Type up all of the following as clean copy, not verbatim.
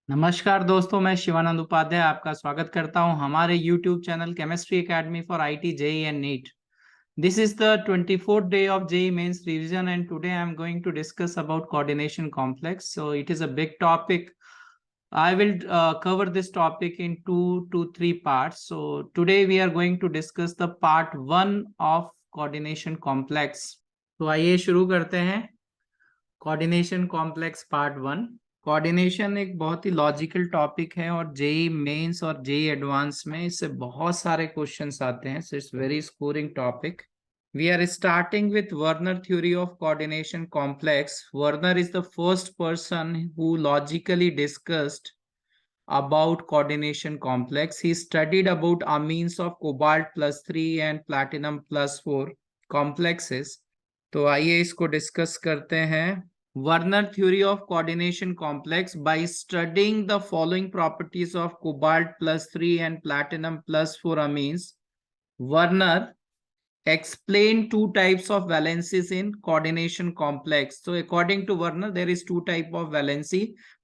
नमस्कार दोस्तों, मैं शिवानंद उपाध्याय आपका स्वागत करता हूं हमारे YouTube channel chemistry academy for IIT JEE and NEET. This is the 24th day of JEE Mains revision, and today I am going to discuss about coordination complex. So it is a big topic. I will cover this topic in 2 to 3 parts. So today we are going to discuss the part 1 of coordination complex. तो आइए शुरू करते हैं coordination complex part 1। Coordination एक बहुत ही logical topic है और JEE mains और जेई एडवांस में इससे बहुत सारे क्वेश्चंस आते हैं, so it's very scoring topic. We are starting with Werner theory of coordination complex. Werner is the first person who logically discussed about coordination complex. He studied about amines of cobalt plus 3 and platinum plus 4 complexes. तो आइए इसको discuss करते हैं। Werner theory of coordination complex. By studying the following properties of cobalt plus 3 and platinum plus 4 amines, Werner explain two types of valencies in coordination complex. So according to Werner, there is two type of valency: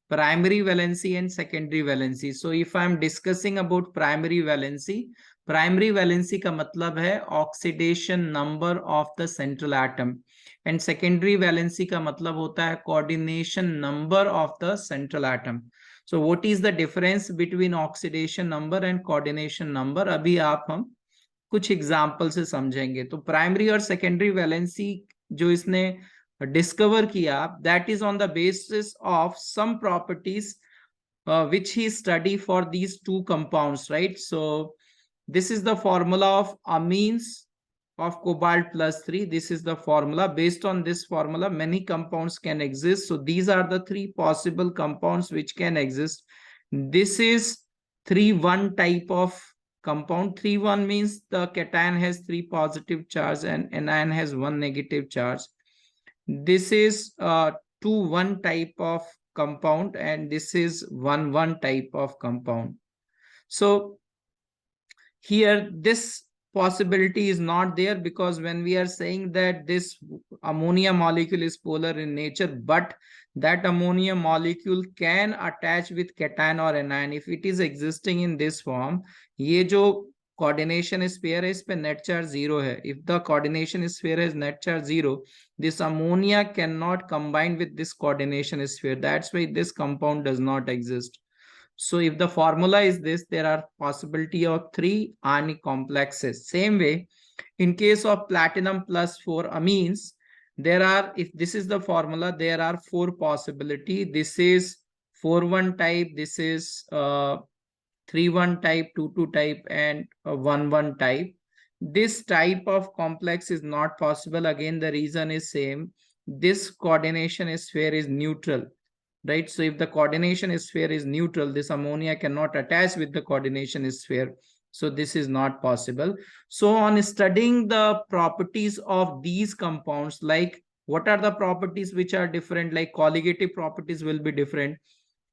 primary valency and secondary valency. So if I am discussing about primary valency का मतलब है oxidation number of the central atom, and secondary valency का मतलब होता है coordination number of the central atom. So what is the difference between oxidation number and coordination number? अभी हम कुछ एग्जाम्पल से समझेंगे। तो प्राइमरी और सेकेंडरी वैलेंसी जो इसने डिस्कवर किया, that is on the basis of some properties which he study for these two compounds, right? So this is the formula of amines of cobalt plus 3. This is the formula. Based on this formula, many compounds can exist. So these are the three possible compounds which can exist. This is 3,1 type of compound. 3,1 means the cation has 3 positive charge and anion has 1 negative charge. This is 2,1 type of compound and this is 1,1 type of compound. So here this possibility is not there, because when we are saying that this ammonia molecule is polar in nature, but that ammonia molecule can attach with cation or anion if it is existing in this form. ये जो coordination sphere है, इस पे net charge 0 है. If the coordination sphere has net charge 0, this ammonia cannot combine with this coordination sphere. That's why this compound does not exist. So if the formula is this, there are possibility of 3 ionic complexes. Same way, in case of platinum plus 4 amines, there are, if this is the formula, there are 4 possibility. This is 4,1 type, this is 3,1 type, 2,2 type, and 1,1 type. This type of complex is not possible. Again, the reason is same. This coordination sphere is neutral, right? So if the coordination sphere is neutral, this ammonia cannot attach with the coordination sphere. So this is not possible. So on studying the properties of these compounds, like what are the properties which are different, like colligative properties will be different,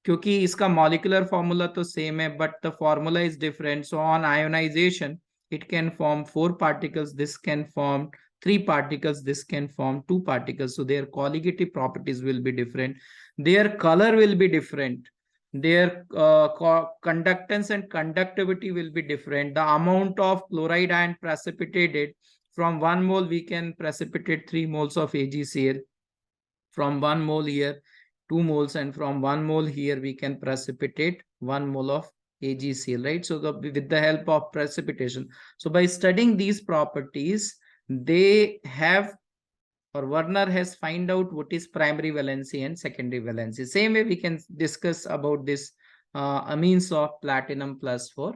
क्योंकि इसका molecular formula तो same है, but the formula is different. So on ionization, it can form 4 particles, this can form 3 particles, this can form 2 particles. So their colligative properties will be different. Their color will be different. Their conductance and conductivity will be different. The amount of chloride ion precipitated, from 1 mole we can precipitate 3 moles of AgCl. From 1 mole here, 2 moles, and from 1 mole here we can precipitate 1 mole of AgCl, right? So with the help of precipitation. So by studying these properties, they have, or Werner has find out what is primary valency and secondary valency. Same way we can discuss about this amines of platinum plus 4.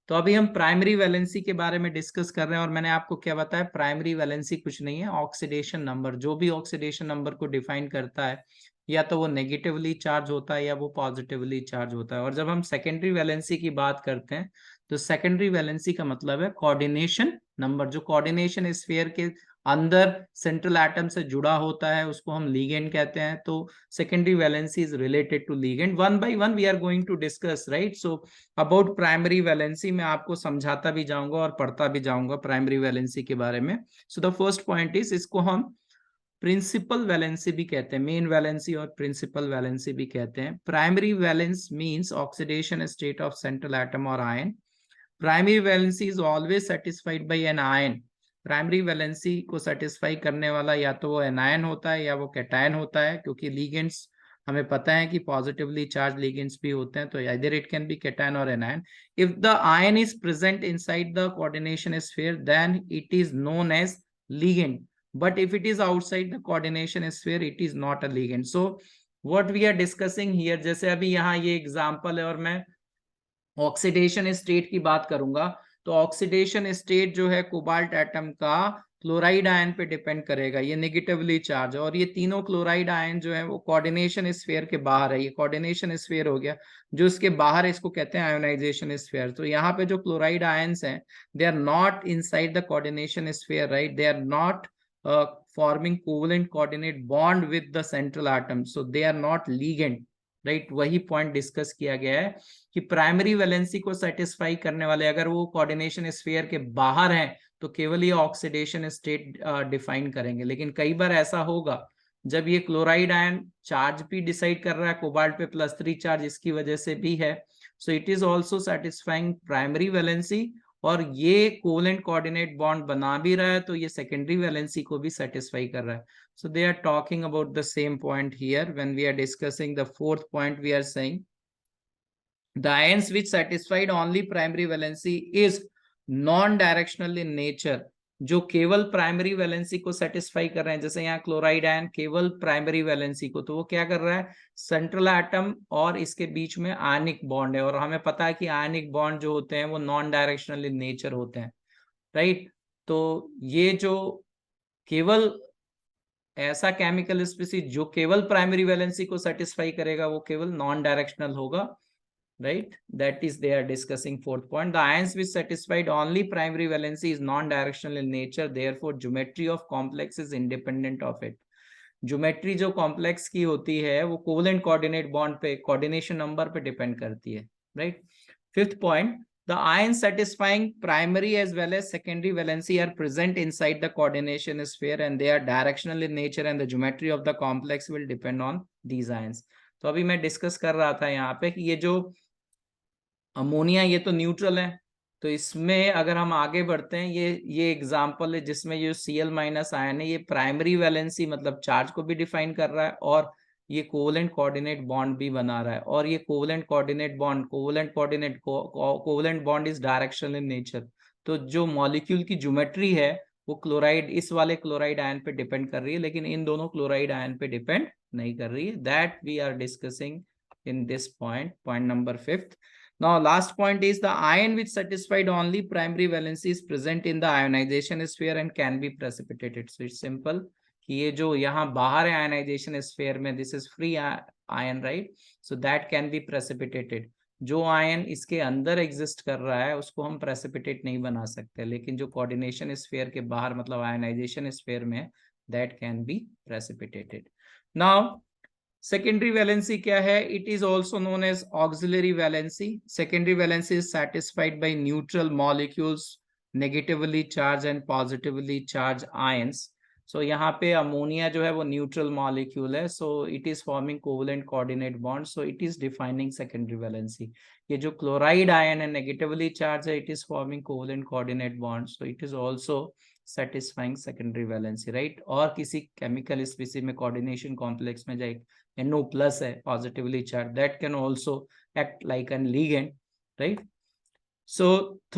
तो अभी हम primary valency के बारे में discuss कर रहे हैं, और मैंने आपको क्या बताया, प्राइमरी वैलेंसी कुछ नहीं है, ऑक्सीडेशन नंबर। जो भी ऑक्सीडेशन नंबर को डिफाइन करता है, या तो वो नेगेटिवली चार्ज होता है या वो पॉजिटिवली चार्ज होता है। और जब हम सेकेंडरी वैलेंसी की बात करते हैं, तो सेकेंडरी वैलेंसी का मतलब है कोऑर्डिनेशन नंबर। जो कोऑर्डिनेशन स्फीयर के अंदर सेंट्रल एटम से जुड़ा होता है उसको हम लीगेंड कहते हैं। तो secondary valency is related to ligand. One by one we are going to discuss, right? So about primary valency मैं आपको समझाता भी जाऊंगा और पढ़ता भी जाऊंगा प्राइमरी वैलेंसी के बारे में। So the first point is, इसको हम प्रिंसिपल वैलेंसी भी कहते हैं, मेन वैलेंसी और प्रिंसिपल वैलेंसी भी कहते हैं। Primary valence means oxidation state of central atom और ion. Primary valency is always satisfied by an ion. Primary valency को सेटिस्फाई करने वाला या तो वो एनायन होता है या वो कैटायन होता है, क्योंकि लिगेंड्स हमें पता है कि पॉजिटिवली चार्ज लिगेंड्स भी होते हैं, तो either it can be cation or anion. If the ion is present inside the coordination sphere, then it is known as ligand. But if it is outside the coordination sphere, it is not a ligand. So what we are discussing here, जैसे अभी यहाँ ये example है और मैं oxidation state की बात करूंगा, तो ऑक्सीडेशन स्टेट जो है कोबाल्ट एटम का क्लोराइड आयन पे डिपेंड करेगा, ये नेगेटिवली चार्ज है, और ये तीनों क्लोराइड आयन जो है वो कोऑर्डिनेशन स्फीयर के बाहर है। ये कोऑर्डिनेशन स्फीयर हो गया, जो इसके बाहर है इसको कहते हैं आयोनाइजेशन स्फीयर। तो यहाँ पे जो क्लोराइड आयंस हैं, they are not inside the coordination sphere, right, they are not forming covalent coordinate bond with the central atom, so they are not ligand, right. वही पॉइंट डिस्कस किया गया है कि प्राइमरी वैलेंसी को satisfy करने वाले अगर वो कोऑर्डिनेशन स्फीयर के बाहर हैं तो केवल ये ऑक्सीडेशन स्टेट डिफाइन करेंगे। लेकिन कई बार ऐसा होगा जब ये क्लोराइड आयन चार्ज भी डिसाइड कर रहा है, कोबाल्ट पे +3 चार्ज इसकी वजह से भी है, so it is also satisfying primary valency, और ये कोवेलेंट कोऑर्डिनेट बॉन्ड बना भी रहा है तो ये सेकेंडरी वैलेंसी को भी सेटिस्फाई कर रहा है। So they are talking about the same point here. When we are discussing the fourth point, we are saying the ions which satisfied only primary valency is non-directional in nature. जो केवल primary valency को satisfy कर रहे हैं, जैसे यहाँ chloride ion केवल primary valency को, तो वो क्या कर रहा है, सेंट्रल एटम और इसके बीच में आयनिक बॉन्ड है, और हमें पता है कि आयनिक बॉन्ड जो होते हैं वो नॉन डायरेक्शनल इन नेचर होते हैं, राइट। तो ये जो केवल ऐसा केमिकल स्पीसीज जो केवल प्राइमरी वैलेंसी को सेटिस्फाई करेगा वो केवल नॉन डायरेक्शनल होगा, right. That is they are discussing fourth point. The ions which satisfied only primary valency is non directional in nature, therefore geometry of complex is independent of it. Geometry जो complex की होती है वो covalent coordinate bond पे, coordination number पे depend करती है, right. Fifth point, the ions satisfying primary as well as secondary valency are present inside the coordination sphere and they are directional in nature and the geometry of the complex will depend on these ions. तो अभी मैं discuss कर रहा था यहाँ पे कि ये जो अमोनिया ये तो न्यूट्रल है, तो इसमें अगर हम आगे बढ़ते हैं, ये एग्जाम्पल है जिसमें ये Cl- आयन है, ये प्राइमरी वैलेंसी मतलब चार्ज को भी डिफाइन कर रहा है और ये कोवेलेंट कोऑर्डिनेट बॉन्ड भी बना रहा है, और ये covalent coordinate bond is directional in nature. तो जो मॉलिक्यूल की ज्योमेट्री है वो क्लोराइड, इस वाले क्लोराइड आयन पे डिपेंड कर रही है, लेकिन इन दोनों क्लोराइड आयन पे डिपेंड नहीं कर रही है। That we are discussing in this point number 5th. Now last point is the ion which satisfied only primary valency is present in the ionization sphere and can be precipitated. So it's simple कि ये जो यहाँ बाहर है ionization sphere में, this is free ion, right? So that can be precipitated. जो ion इसके अंदर एग्जिस्ट कर रहा है उसको हम प्रेसिपिटेट नहीं बना सकते, लेकिन जो कोऑर्डिनेशन स्फीयर के बाहर मतलब आयनाइजेशन स्फीयर में, that can be precipitated. Now secondary valency क्या है? It is also known as auxiliary valency. Secondary valency is satisfied by neutral molecules, negatively charge and positively charge ions. So यहाँ पे ammonia जो है वो neutral molecule है, so it is forming covalent coordinate bond, so it is defining secondary valency. ये जो chloride ion है negatively charge है, it is forming covalent coordinate bond, so it is also satisfying secondary valency, right? और किसी chemical species में coordination complex में जाए NO+ है positively charged, that can also act like an ligand, right? So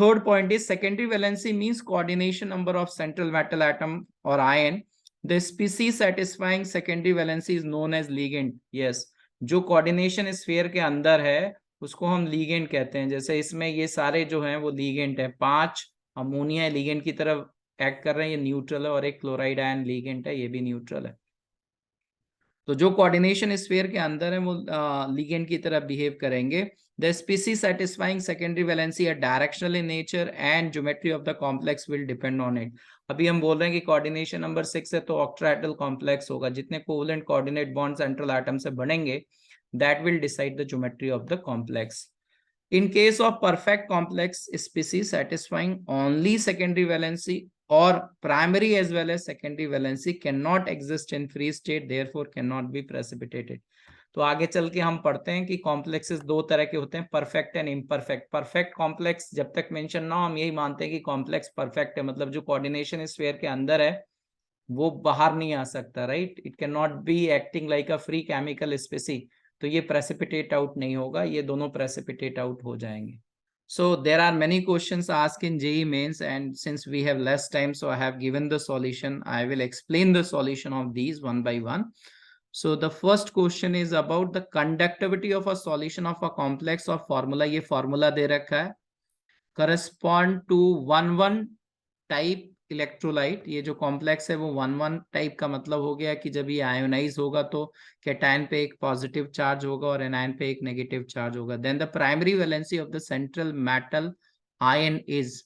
third point is secondary valency means coordination number of central metal atom or ion. The species satisfying secondary valency is known as ligand. Yes, जो coordination sphere के अंदर है उसको हम ligand कहते हैं। जैसे इसमें ये सारे जो हैं वो ligand है, 5 अमोनिया ligand की तरफ एक्ट कर रहे हैं, ये न्यूट्रल है, और एक क्लोराइड आयन ligand है, ये भी न्यूट्रल है। तो जो कोऑर्डिनेशन स्फीयर के अंदर है वो लिगेंड की तरह बिहेव करेंगे। The species satisfying secondary valency are directional in nature and geometry of the complex will depend on it. अभी हम बोल रहे हैं कि कोऑर्डिनेशन नंबर 6 है तो ऑक्ट्राहेड्रल कॉम्प्लेक्स होगा, जितने covalent coordinate bond central atom से बनेंगे that will decide the geometry of the complex. In case of perfect complex species satisfying only secondary valency or primary as well as secondary valency cannot exist in free state, therefore cannot be precipitated. तो आगे चल के हम पढ़ते हैं कि complexes दो तरह के होते हैं, perfect and imperfect. Perfect complex जब तक मेंशन ना हो हम यही मानते हैं कि कॉम्प्लेक्स परफेक्ट है, मतलब जो कोऑर्डिनेशन स्फीयर के अंदर है वो बाहर नहीं आ सकता, right. It can not be acting like a free chemical species, तो ये प्रेसिपिटेट आउट नहीं होगा, ये दोनों प्रेसिपिटेट आउट हो जाएंगे। So there are many questions asked in JEE mains, and since we have less time, so I have given the solution. I will explain the solution of these one by one. So the first question is about the conductivity of a solution of a complex or formula. ये formula दे रखा है, correspond to 1,1 type electrolyte. ये जो complex है वो 1,1 type का मतलब हो गया कि जब ये आयोनाइज होगा तो कैटायन पे एक पॉजिटिव चार्ज होगा और एनायन पे एक नेगेटिव चार्ज होगा। Then the primary valency of the central metal ion is,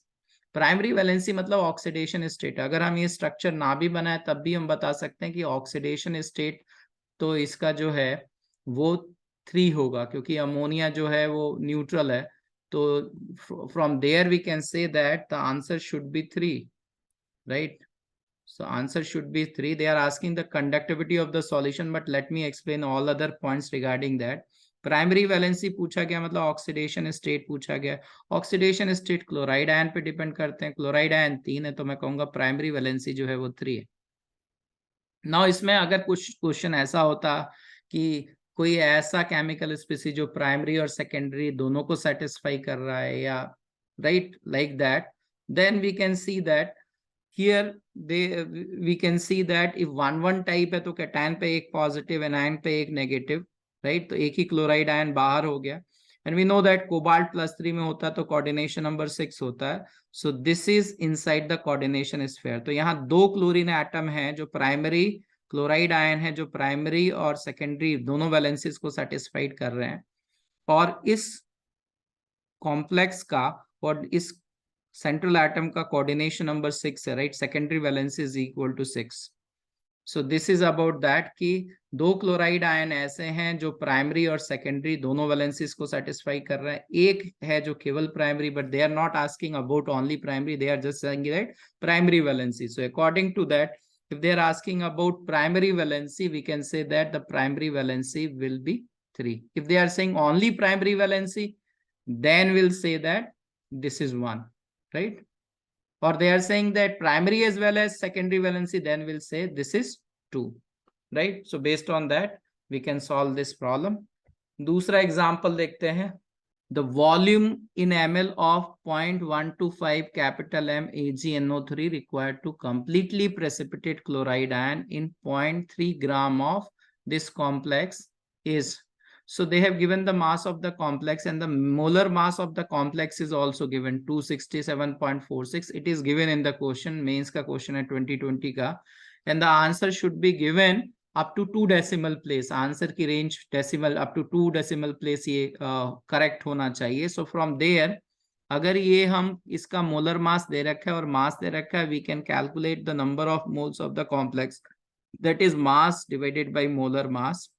primary valency मतलब ऑक्सीडेशन स्टेट। अगर हम ये स्ट्रक्चर ना भी बनाए तब भी हम बता सकते हैं कि ऑक्सीडेशन स्टेट तो इसका जो है वो 3 होगा, क्योंकि अमोनिया जो है वो न्यूट्रल है। So from there we can say that the answer should be 3, right? So answer should be 3. They are asking the conductivity of the solution, but let me explain all other points regarding that. Primary valency पूछा गया मतलब oxidation state पूछा गया। Oxidation state chloride ion पे depend करते हैं, chloride ion 3 है, तो मैं कहूंगा प्राइमरी वैलेंसी जो है वो 3 है। नाउ इसमें अगर कुछ क्वेश्चन ऐसा होता कि कोई ऐसा केमिकल स्पीसीज जो प्राइमरी और सेकेंडरी दोनों को सेटिस्फाई कर रहा है या right like that, then we can see that here we can see that if 1,1 type है तो कैटायन पे एक पॉजिटिव एनायन पे एक नेगेटिव, राइट। तो एक ही क्लोराइड आयन बाहर हो गया। And we know that cobalt +3 में होता है तो कोऑर्डिनेशन नंबर 6 होता है। सो this is inside the coordination sphere. तो यहाँ 2 क्लोरीन एटम है जो प्राइमरी क्लोराइड आयन है जो प्राइमरी और सेकेंडरी दोनों वैलेंसीज को सेटिस्फाइड कर रहे हैं, और इस कॉम्प्लेक्स का और इस सेंट्रल एटम का कोऑर्डिनेशन नंबर 6 है, right. Secondary valency is equal to 6। So this is about that कि 2 क्लोराइड आयन ऐसे हैं जो प्राइमरी और सेकेंडरी दोनों वैलेंसीज को सेटिस्फाई कर रहे हैं। एक है जो केवल primary, but they are not asking about only primary, they are just saying that primary valency. So according to that, if they are asking about primary valency, we can say that the primary valency will be 3. If they are saying only primary valency, then we'll say that this is 1, right? Or they are saying that primary as well as secondary valency, then we'll say this is 2, right? So based on that we can solve this problem. दूसरा example देखते हैं। The volume in ml of 0.125 capital M AgNO3 required to completely precipitate chloride ion in 0.3 gram of this complex is. So they have given the mass of the complex and the molar mass of the complex is also given 267.46. It is given in the question, mains का question है 2020 का, and the answer should be given up to 2 decimal place. Answer की range decimal up to 2 decimal place ये correct होना चाहिए। सो from there अगर ये हम इसका मोलर मास दे रखा है और मास दे रखा है, we can calculate the number of moles of the complex, that is mass divided by molar mass.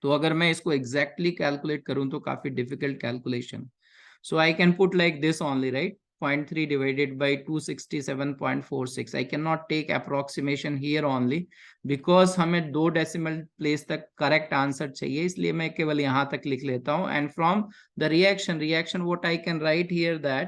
तो अगर मैं इसको एग्जैक्टली कैलकुलेट करूं तो काफी difficult calculation. So I can put like this only, right, 0.3 divided by 267.46. I cannot take approximation here only because हमें 2 decimal place तक correct answer चाहिए, इसलिए मैं केवल यहाँ तक लिख लेता हूँ। And from the reaction what I can write here that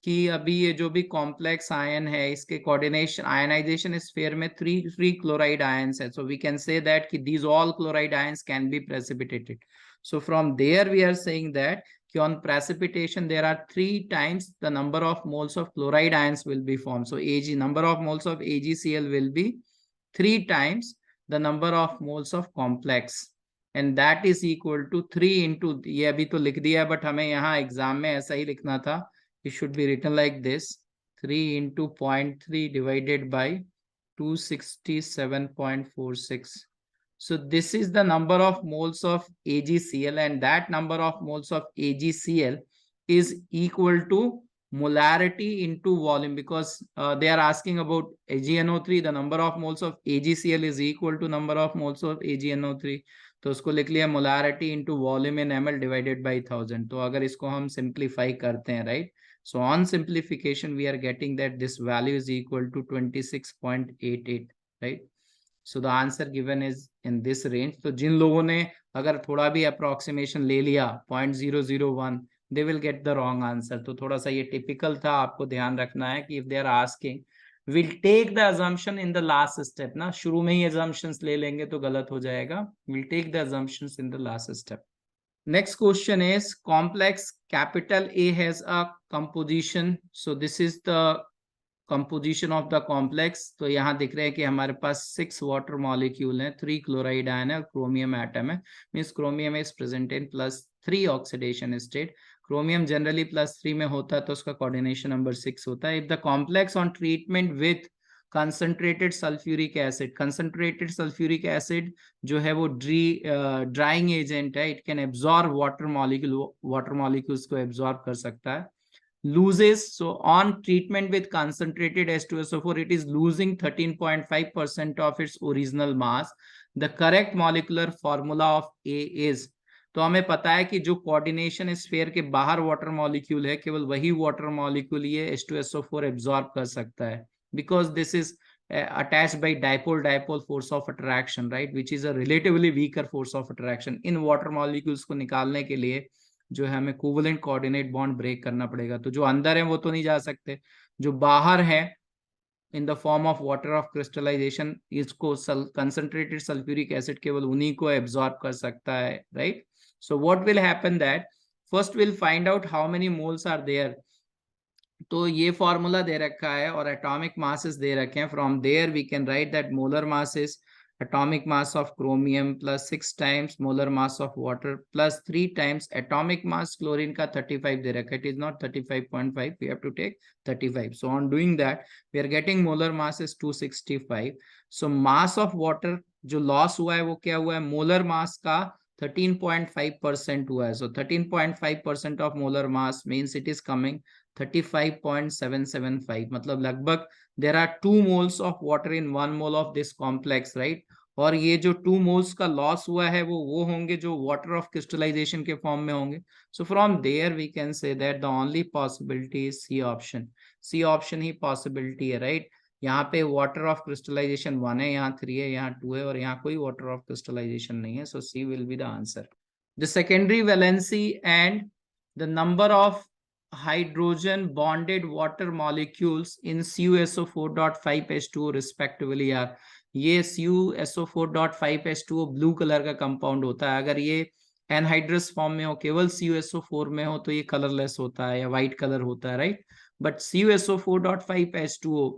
कि अभी ये जो भी कॉम्प्लेक्स आयन है इसके कोऑर्डिनेशन आयनाइजेशन स्फीयर में 3 क्लोराइड आयंस है। So we can say that कि these all chloride ions can be precipitated. So from there we are saying that on precipitation there are 3 times the number of moles of chloride ions will be formed. So Ag, number of moles of AgCl will be 3 times the number of moles of complex, and that is equal to 3 into, ये अभी तो लिख दिया but हमें यहाँ exam में ऐसा ही लिखना था, it should be written like this, 3 into 0.3 divided by 267.46. So this is the number of moles of AgCl, and that number of moles of AgCl is equal to molarity into volume, because they are asking about AgNO3. The number of moles of AgCl is equal to number of moles of AgNO3. तो उसको लिख लिया molarity into volume in ml divided by 1000. तो अगर इसको हम simplify करते हैं, right, So on simplification, we are getting that this value is equal to 26.88, right? So the answer given is in this range. तो जिन लोगों ने अगर थोड़ा भी approximation ले लिया 0.001, they will get the wrong answer. तो थोड़ा सा ये typical था, आपको ध्यान रखना है कि if they are asking, we'll take the assumption in the last step ना, शुरू में ही assumptions ले लेंगे तो गलत हो जाएगा. We'll take the assumptions in the last step. Next question is complex capital A has a composition. So this is the composition of the complex. तो यहाँ दिख रहे हैं कि हमारे पास 6 water molecule हैं, 3 chloride ion है, chromium atom है. Means chromium is present in +3 oxidation state. Chromium generally +3 में होता है तो उसका coordination number 6 होता है. If the complex on treatment with concentrated sulfuric acid जो है वो drying agent है, it can absorb water molecules को absorb कर सकता है. Loses, so on treatment with concentrated H2SO4, it is losing 13.5% of its original mass. The correct molecular formula of A is, तो हमें पता है कि जो कोऑर्डिनेशन स्फीयर के बाहर वाटर मॉलिक्यूल है, केवल वही वाटर मॉलिक्यूल ये H2SO4 एब्जॉर्ब कर सकता है, because this is attached by dipole force of attraction, right, which is a relatively weaker force of attraction. In water molecules को निकालने के लिए जो है हमें कोवेलेंट कोऑर्डिनेट बॉन्ड ब्रेक करना पड़ेगा. तो जो अंदर है वो तो नहीं जा सकते, जो बाहर है in the form of water of crystallization, इसको कंसंट्रेटेड सल्फ्यूरिक एसिड केवल उन्हीं को एब्जॉर्ब कर सकता है, right. So what will happen that first will find out how many moles are there. तो ये फॉर्मूला दे रखा है और एटॉमिक मासेस दे रखे हैं. From there we can write that molar mass is atomic mass of chromium plus 6 times molar mass of water plus 3 times atomic mass chlorine का 35 दे रखा है. It is not 35.5, we have to take 35. So on doing that we are getting molar mass is 265. So mass of water जो loss हुआ है वो क्या हुआ है, molar mass का 13.5% हुआ है. So 13.5% of molar mass means it is coming 35.775. मतलब लगभग there are 2 moles of water in 1 mole of this complex, right? और ये जो 2 moles का loss हुआ है वो होंगे जो water of crystallization के form में होंगे. So from there we can say that the only possibility is C option. C option he possibility है, right? यहाँ पे water of crystallization 1 है, यहाँ 3 है, यहाँ 2 है और यहाँ कोई water of crystallization नहीं है. So C will be the answer. The secondary valency and the number of hydrogen bonded water molecules in CuSO4.5H2O respectively are. ये CuSO4.5H2O ब्लू कलर का कंपाउंड होता है. अगर ये एनहाइड्रस फॉर्म में हो, केवल CuSO4 में हो तो ये कलरलेस होता है या व्हाइट कलर होता है, right. But CuSO4.5H2O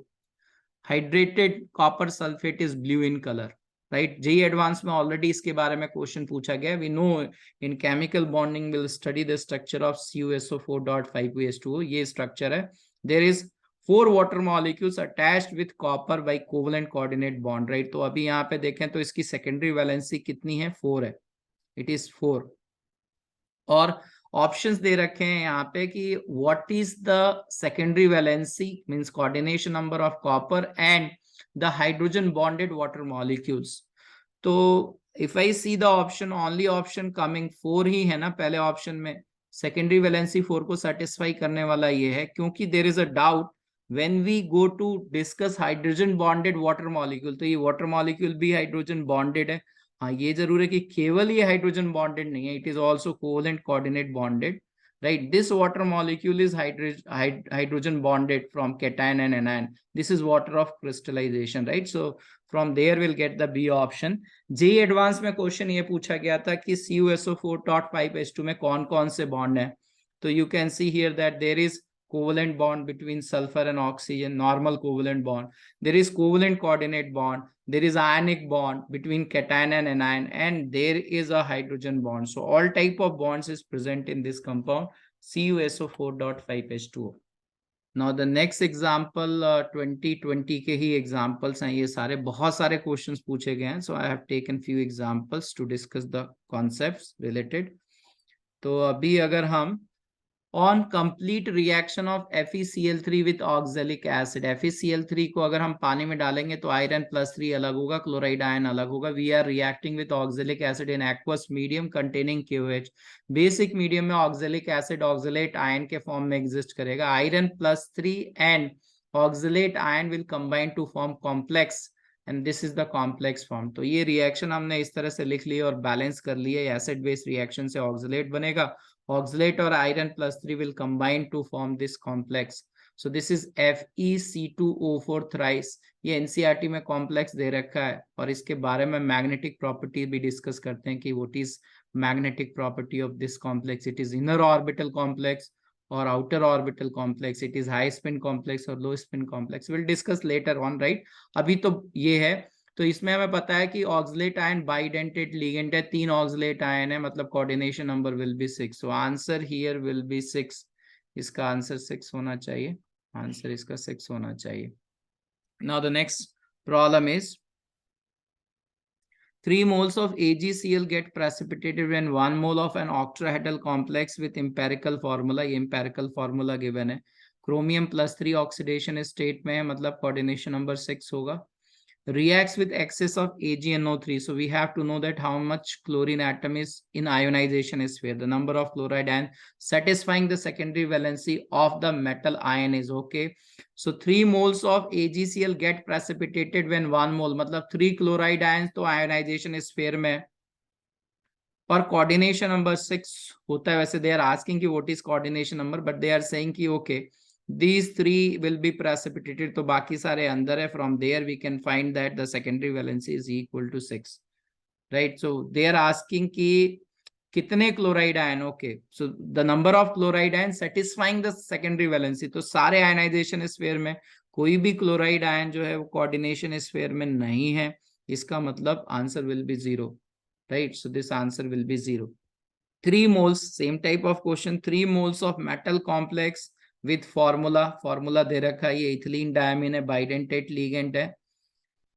hydrated copper sulphate is blue in colour, right. JEE advance में ऑलरेडी इसके बारे में क्वेश्चन पूछा गया. We know in chemical bonding will study the structure of CuSO4.5H2O. ये स्ट्रक्चर है. There is 4 water molecules attached with copper by covalent coordinate bond, right. तो अभी यहाँ पे देखें तो इसकी सेकेंडरी वैलेंसी कितनी है, 4 है. It is 4. और ऑप्शंस दे रखे हैं यहाँ पे कि what is the secondary valency means coordination number of copper and the hydrogen bonded water molecules. तो if I see the option, only option coming 4 ही है ना पहले ऑप्शन में. सेकेंडरी वैलेंसी 4 को सेटिस्फाई करने वाला ये है, क्योंकि there is a doubt when we go to discuss hydrogen bonded water molecule, तो ये वाटर मॉलिक्यूल भी हाइड्रोजन बॉन्डेड है. हाँ, ये जरूर है कि केवल ये हाइड्रोजन बॉन्डेड नहीं है, it is also covalent coordinate bonded, right. This water molecule is hydrogen bonded from cation and anion. This is water of crystallization, right. So from there we'll get the B option. JEE advance में question ये पूछा गया था कि CuSO4.5H2 में कौन कौन से बॉन्ड है. तो you can see here that there is covalent bond between sulfur and oxygen, normal covalent bond. There is covalent coordinate bond. There is ionic bond between cation and anion, and there is a hydrogen bond. So all type of bonds is present in this compound CuSO4.5H2O. Now the next example 2020 के ही examples हैं ये सारे, बहुत सारे questions पूछे गए हैं. So I have taken few examples to discuss the concepts related. तो अभी अगर हम on complete reaction of FeCl3 with oxalic acid. FeCl3 को अगर हम पानी में डालेंगे तो आयरन +3 अलग होगा, क्लोराइड आयन अलग होगा। We are reacting with oxalic acid in aqueous medium containing KOH। Basic medium में ऑक्जेलिक एसिड ऑक्जेलेट आयन के फॉर्म में एग्जिस्ट करेगा। Iron +3 and oxalate ion will combine to form complex and this is the complex form. तो ये reaction हमने इस तरह से लिख लिया और बैलेंस कर लिया। एसिड बेस रिएक्शन से ऑक्जेलेट बनेगा, oxalate or iron +3 will combine to form this complex. So this is FeC2O4 thrice। ये NCERT में कॉम्प्लेक्स दे रखा है और इसके बारे में मैग्नेटिक प्रॉपर्टी भी डिस्कस करते हैं कि what is magnetic property of this complex. It is inner orbital complex और outer orbital complex. It is high spin complex और low spin complex. Will discuss later on, right. अभी तो ये है। तो इसमें हमें पता है कि ऑक्सलेट आयन बाइडेंटेड लिगेंड है, 3 ऑक्सलेट आयन है, मतलब coordination number will be 6। So answer here will be 6। इसका आंसर 6 होना चाहिए। आंसर इसका 6 होना चाहिए। Now the next problem is 3 moles of AgCl get precipitated when 1 mole of an octahedral complex with empirical formula। ये empirical formula given है। Chromium +3 oxidation state में है, मतलब कोऑर्डिनेशन नंबर 6 होगा। Reacts with excess of AgNO3. So we have to know that how much chlorine atom is in ionization sphere. The number of chloride ion satisfying the secondary valency of the metal ion is okay. So 3 moles of AgCl get precipitated when 1 mole, मतलब 3 chloride ions तो ionization sphere में और coordination number 6 होता है। वैसे they are asking कि what is coordination number, but they are saying कि okay these 3 will be precipitated, तो बाकी सारे अंदर है। From there we can find that the secondary valency is equal to 6, right? So they are asking कि कितने chloride ion. Okay, so the number of chloride ion satisfying the secondary valency. तो सारे ionization sphere में कोई भी chloride ion जो है वो कोऑर्डिनेशन स्फीयर में नहीं है। इसका मतलब answer will be 0, right? So this answer will be 0। 3 moles, same type of question, 3 moles of metal complex with formula दे रखा है। ये इथिलीन डायमीन है, बाइडेंटेट लिगेंड है।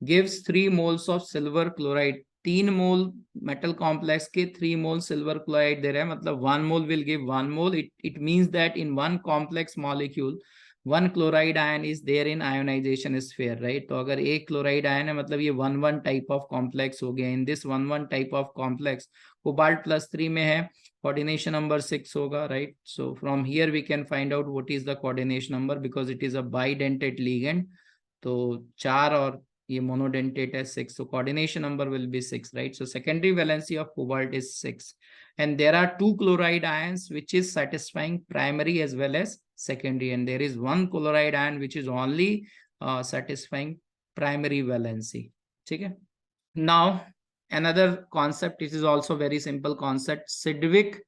gives 3 moles of silver chloride। 3 mole metal complex के 3 मोल silver chloride दे रहा है, मतलब 1 mole will give 1 mole. It means that in one complex molecule 1 chloride ion is there in ionisation sphere, right? तो अगर एक chloride ion है मतलब ये 1 टाइप ऑफ कॉम्प्लेक्स हो गया। In this 1 type of complex cobalt +3 में है, कोऑर्डिनेशन नंबर 6 होगा, right? So from here we can find out what is the coordination number because it is a bidentate ligand. तो 4 और ये monodentate है 6, so coordination number will be 6, right? So secondary valency of cobalt is 6 and there are 2 chloride ions which is satisfying primary as well as secondary, and there is 1 chloride ion which is only satisfying primary valency, ठीक है? Now another concept, it is also very simple concept, Sidgwick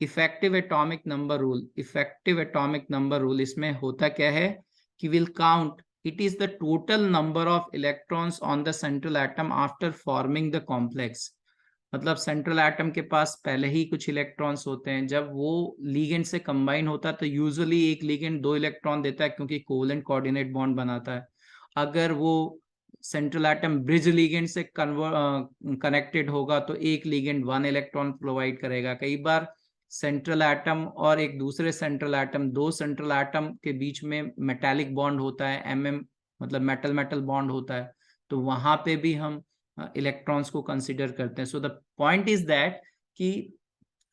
effective atomic number rule। effective atomic number rule इसमें होता क्या है कि will count, it is the total number of electrons on the central atom after forming the complex। मतलब central atom के पास पहले ही कुछ electrons होते हैं, जब वो लीगेंड से कंबाइन होता है तो यूजुअली एक लीगेंड 2 इलेक्ट्रॉन देता है क्योंकि कोवेलेंट कोऑर्डिनेट बॉन्ड बनाता है। अगर वो सेंट्रल एटम ब्रिज लीगेंड से कनेक्टेड होगा तो एक लीगेंड 1 इलेक्ट्रॉन प्रोवाइड करेगा। कई बार सेंट्रल एटम और एक दूसरे सेंट्रल एटम, 2 सेंट्रल एटम के बीच में मेटालिक बॉन्ड होता है, मतलब मेटल मेटल बॉन्ड होता है, तो वहां पे भी हम इलेक्ट्रॉन्स को कंसिडर करते हैं। So the point is that कि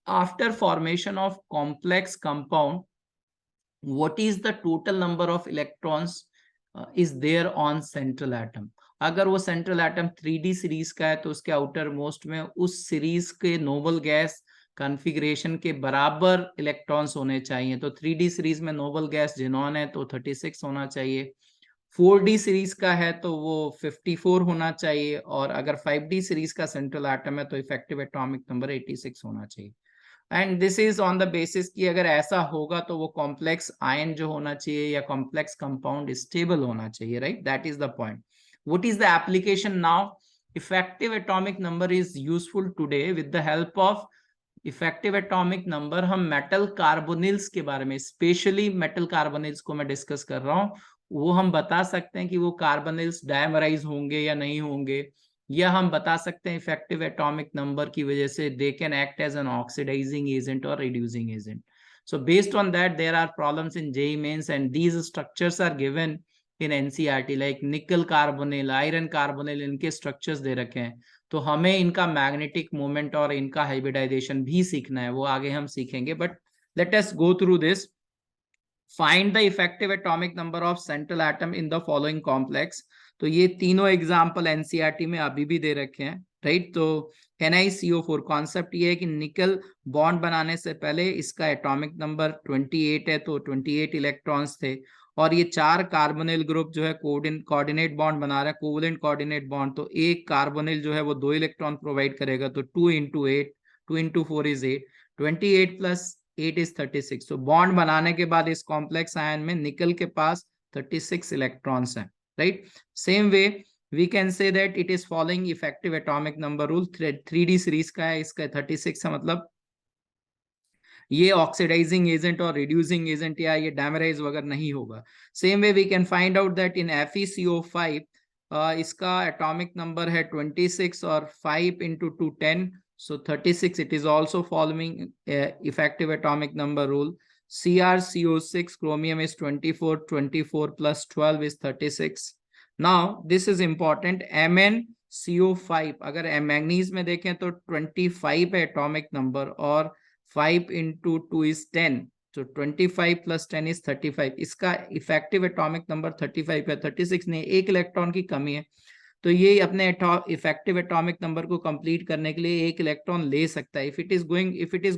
after formation of complex compound what is the total number of electrons is there on central atom. अगर वो सेंट्रल एटम 3D सीरीज का है तो उसके आउटर मोस्ट में उस सीरीज के नोबल गैस कॉन्फ़िगरेशन के बराबर इलेक्ट्रॉन्स होने चाहिए। तो 3D सीरीज में नोबल गैस जिनॉन है तो 36 होना चाहिए। 4D सीरीज का है तो वो 54 होना चाहिए, और अगर 5D सीरीज का सेंट्रल एटम है तो इफेक्टिव एटॉमिक नंबर 86 होना चाहिए। And this is on the basis कि अगर ऐसा होगा तो वो कॉम्प्लेक्स आयन जो होना चाहिए या कॉम्प्लेक्स कंपाउंड स्टेबल होना चाहिए, right? That is the point. What is the application now? Effective atomic number is useful today with the help of effective atomic number. हम मेटल कार्बोनिल्स के बारे में, स्पेशली मेटल कार्बोनिल्स को मैं discuss कर रहा हूँ, वो हम बता सकते हैं कि वो कार्बोनिल्स डायमराइज होंगे या नहीं होंगे, या हम बता सकते हैं इफेक्टिव एटॉमिक नंबर की वजह से they can act as an oxidising agent और reducing agent. So based on that, there are problems in JEE mains, and these structures are given in NCERT, like निकल कार्बोनिल, आयरन कार्बोनिल, इनके structures दे रखे हैं। तो हमें इनका magnetic moment और इनका हाइब्रिडाइजेशन भी सीखना है, वो आगे हम सीखेंगे, but let us go through this. Find the effective atomic number of central atom in the following complex. तो ये तीनों एग्जाम्पल एनसीईआरटी में अभी भी दे रखे हैं, राइट। तो NiCO4 कॉन्सेप्ट ये है कि निकल बॉन्ड बनाने से पहले इसका एटॉमिक नंबर 28 है, तो 28 इलेक्ट्रॉन्स थे, और ये 4 कार्बोनिल ग्रुप जो है कोऑर्डिनेट बॉन्ड बना रहा है, कोवलेंट कोऑर्डिनेट बॉन्ड। तो एक कार्बोनिल जो है वो 2 इलेक्ट्रॉन प्रोवाइड करेगा, तो 2 into 8, 2 into 4 is 8, 28 plus 8 is 36। तो बॉन्ड बनाने के बाद इस कॉम्प्लेक्स आयन में निकल के पास 36 इलेक्ट्रॉन्स हैं, right. Same way we can say that it is following effective atomic number rule। 3D series का है, इसका 36 है, मतलब ये ऑक्सीडाइजिंग एजेंट और रिड्यूसिंग एजेंट या ये डैमराइज वगैरह नहीं होगा। Same way we can find out that in FeCO5 इसका एटॉमिक नंबर है 26 और 5 into 2 10, so 36। it is also following effective atomic number rule। CrCO6 chromium is 24, 24 plus 12 is 36। now this is important। MnCO5 अगर manganese में देखें तो 25 है atomic number, और 5 into 2 is 10, so 25 plus 10 is 35। इसका इफेक्टिव एटॉमिक नंबर 35 है, 36 नहीं, एक इलेक्ट्रॉन की कमी है। तो ये अपने इफेक्टिव एटॉमिक नंबर को कंप्लीट करने के लिए एक इलेक्ट्रॉन ले सकता है। If it is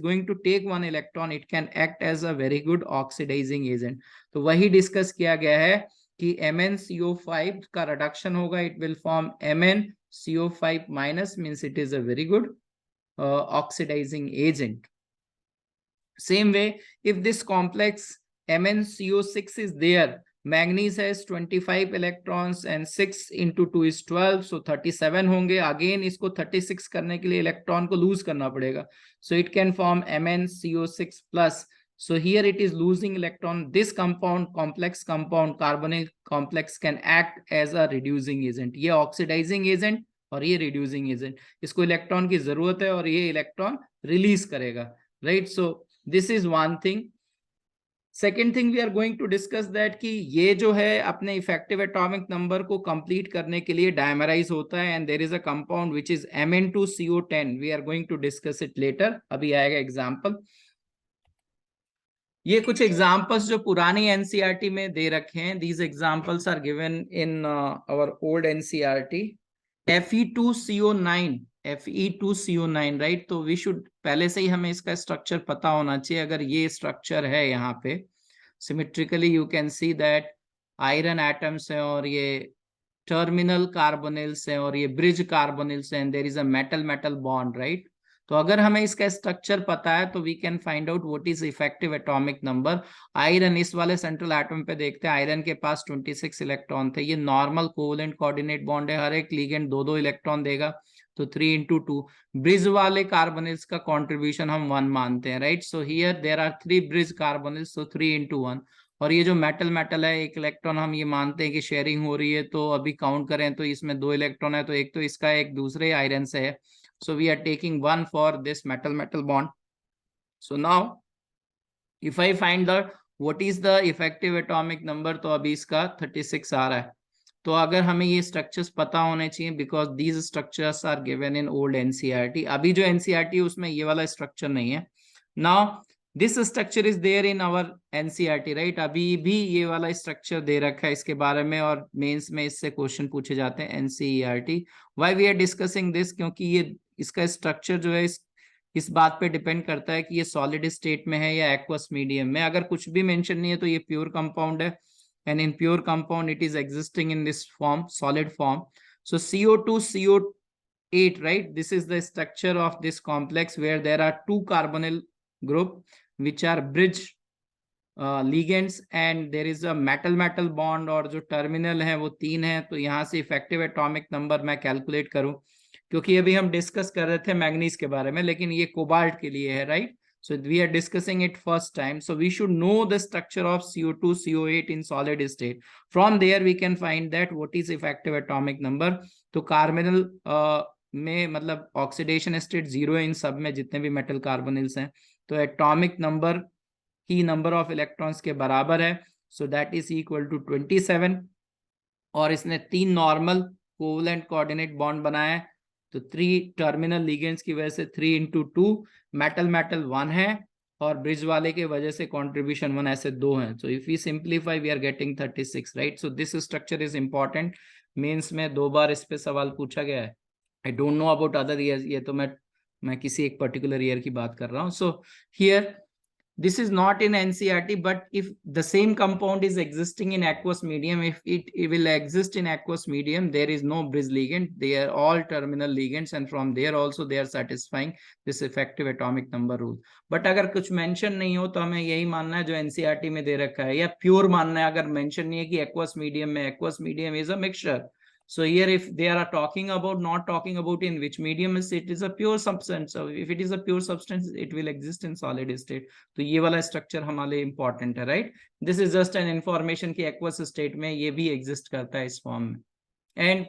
going to take 1 electron, it can act as a very good oxidizing agent. तो वही डिस्कस किया गया है कि MnCO5 का रिडक्शन होगा, it will form MnCO5 minus, means it is a very good oxidizing agent. Same way, if this complex MnCO6 is there, manganese has 25 electrons and 6 into 2 is 12, so 37 होंगे। Again इसको 36 करने के लिए electron को loose करना पड़ेगा, so it can form MnCO6 plus। so here it is losing electron। this compound, complex compound, carbonyl complex can act as a reducing agent। ये oxidizing agent और ये रिड्यूसिंग एजेंट, इसको इलेक्ट्रॉन की जरूरत है और ये इलेक्ट्रॉन रिलीज करेगा, right. So this is one thing। second thing we are going to discuss that कि ये जो है अपने इफेक्टिव एटॉमिक नंबर को कंप्लीट करने के लिए डायमराइज होता है, and there is a compound which is Mn2CO10। we are going to discuss it later। अभी आएगा एग्जांपल। ये कुछ एग्जांपल्स जो पुरानी एनसीईआरटी में दे रखे हैं, these examples are given in our old NCERT। Fe2CO9, Fe2CO9, right. तो वी शुड, पहले से ही हमें इसका स्ट्रक्चर पता होना चाहिए। अगर ये स्ट्रक्चर है यहाँ पे symmetrically, you can see that iron atoms हैं और ये टर्मिनल कार्बोनिल्स हैं और ये ब्रिज कार्बोनिल्स हैं, there is a metal metal bond, right. तो अगर हमें इसका स्ट्रक्चर पता है तो we can find out what is effective atomic number. Iron, इस वाले सेंट्रल एटम पे देखते हैं, आयरन के पास 26 इलेक्ट्रॉन थे। ये नॉर्मल कोवलेंट कोऑर्डिनेट बॉन्ड है, हर एक लिगेंड 2-2 इलेक्ट्रॉन देगा, तो 3 into 2। ब्रिज वाले कार्बोनिल्स का कॉन्ट्रीब्यूशन हम 1 मानते हैं, right. So here there are 3 bridge carbonyls, so 3 into 1। और ये जो मेटल मेटल है, एक इलेक्ट्रॉन हम ये मानते हैं कि शेयरिंग हो रही है, तो अभी काउंट करें तो इसमें 2 इलेक्ट्रॉन है, तो एक तो इसका एक दूसरे आयरन से है, so we are taking 1 for this metal metal bond। so now if I find the what is the effective atomic number, तो अभी इसका 36 आ रहा है। तो अगर हमें ये स्ट्रक्चर्स पता होने चाहिए, because these structures are given in old NCERT. अभी जो एनसीईआरटी उसमें ये वाला स्ट्रक्चर नहीं है। Now this structure is there in our NCERT, right. अभी भी ये वाला स्ट्रक्चर दे रखा है इसके बारे में, और मेंस में इससे क्वेश्चन पूछे जाते हैं NCERT. Why we are discussing this, क्योंकि ये इसका स्ट्रक्चर जो है इस बात पे डिपेंड करता है कि ये सॉलिड स्टेट में है या एक्वस मीडियम में। अगर कुछ भी मेंशन नहीं है तो ये प्योर कंपाउंड है, and in pure compound it is existing in this form, solid form। so CO2CO8, right, this is the structure of this complex where there are 2 carbonyl group which are bridge ligands, and there is a metal metal bond, और जो terminal है वो 3 है। तो यहाँ से effective atomic number मैं calculate करूं, क्योंकि अभी हम डिस्कस कर रहे थे मैग्नीज के बारे में, लेकिन ये कोबाल्ट के लिए है, right. So we are discussing it first time, so we should know the structure of CO2 CO8 in solid state। from there we can find that what is effective atomic number। तो carbonyl में मतलब oxidation state 0 है इन सब में, जितने भी metal carbonyls हैं। तो एटॉमिक नंबर ही नंबर ऑफ इलेक्ट्रॉन्स के बराबर है, so that is equal to 27। और इसने 3 नॉर्मल कोवलेंट कोऑर्डिनेट बॉन्ड बनाया है, तो 3 टर्मिनल लिगेंड्स की वजह से 3 इंटू 2, मेटल मेटल 1 है, और ब्रिज वाले के वजह से कंट्रीब्यूशन 1, ऐसे 2 हैं। So if we simplify we are getting 36, right. So this structure is important, Mains में 2 बार इस पे सवाल पूछा गया है। I don't know about other year, ये तो मैं किसी एक पर्टिकुलर ईयर की बात कर रहा हूँ। So here this is not in NCERT, but if the same compound is existing in aqueous medium, if it will exist in aqueous medium, there is no bridge ligand, they are all terminal ligands, and from there also they are satisfying this effective atomic number rule. But अगर कुछ mention नहीं हो तो हमें यही मानना है जो NCERT में दे रखा है, या pure मानना है अगर mention नहीं है कि aqueous medium में, aqueous medium is a mixture. So here if they are talking about, not talking about in which medium is, it is a pure substance. So if it is a pure substance, it will exist in solid state. तो ये वाला structure हमारे लिए important है, right. This is just an information की aqueous state में ये भी एग्जिस्ट करता है इस फॉर्म में। एंड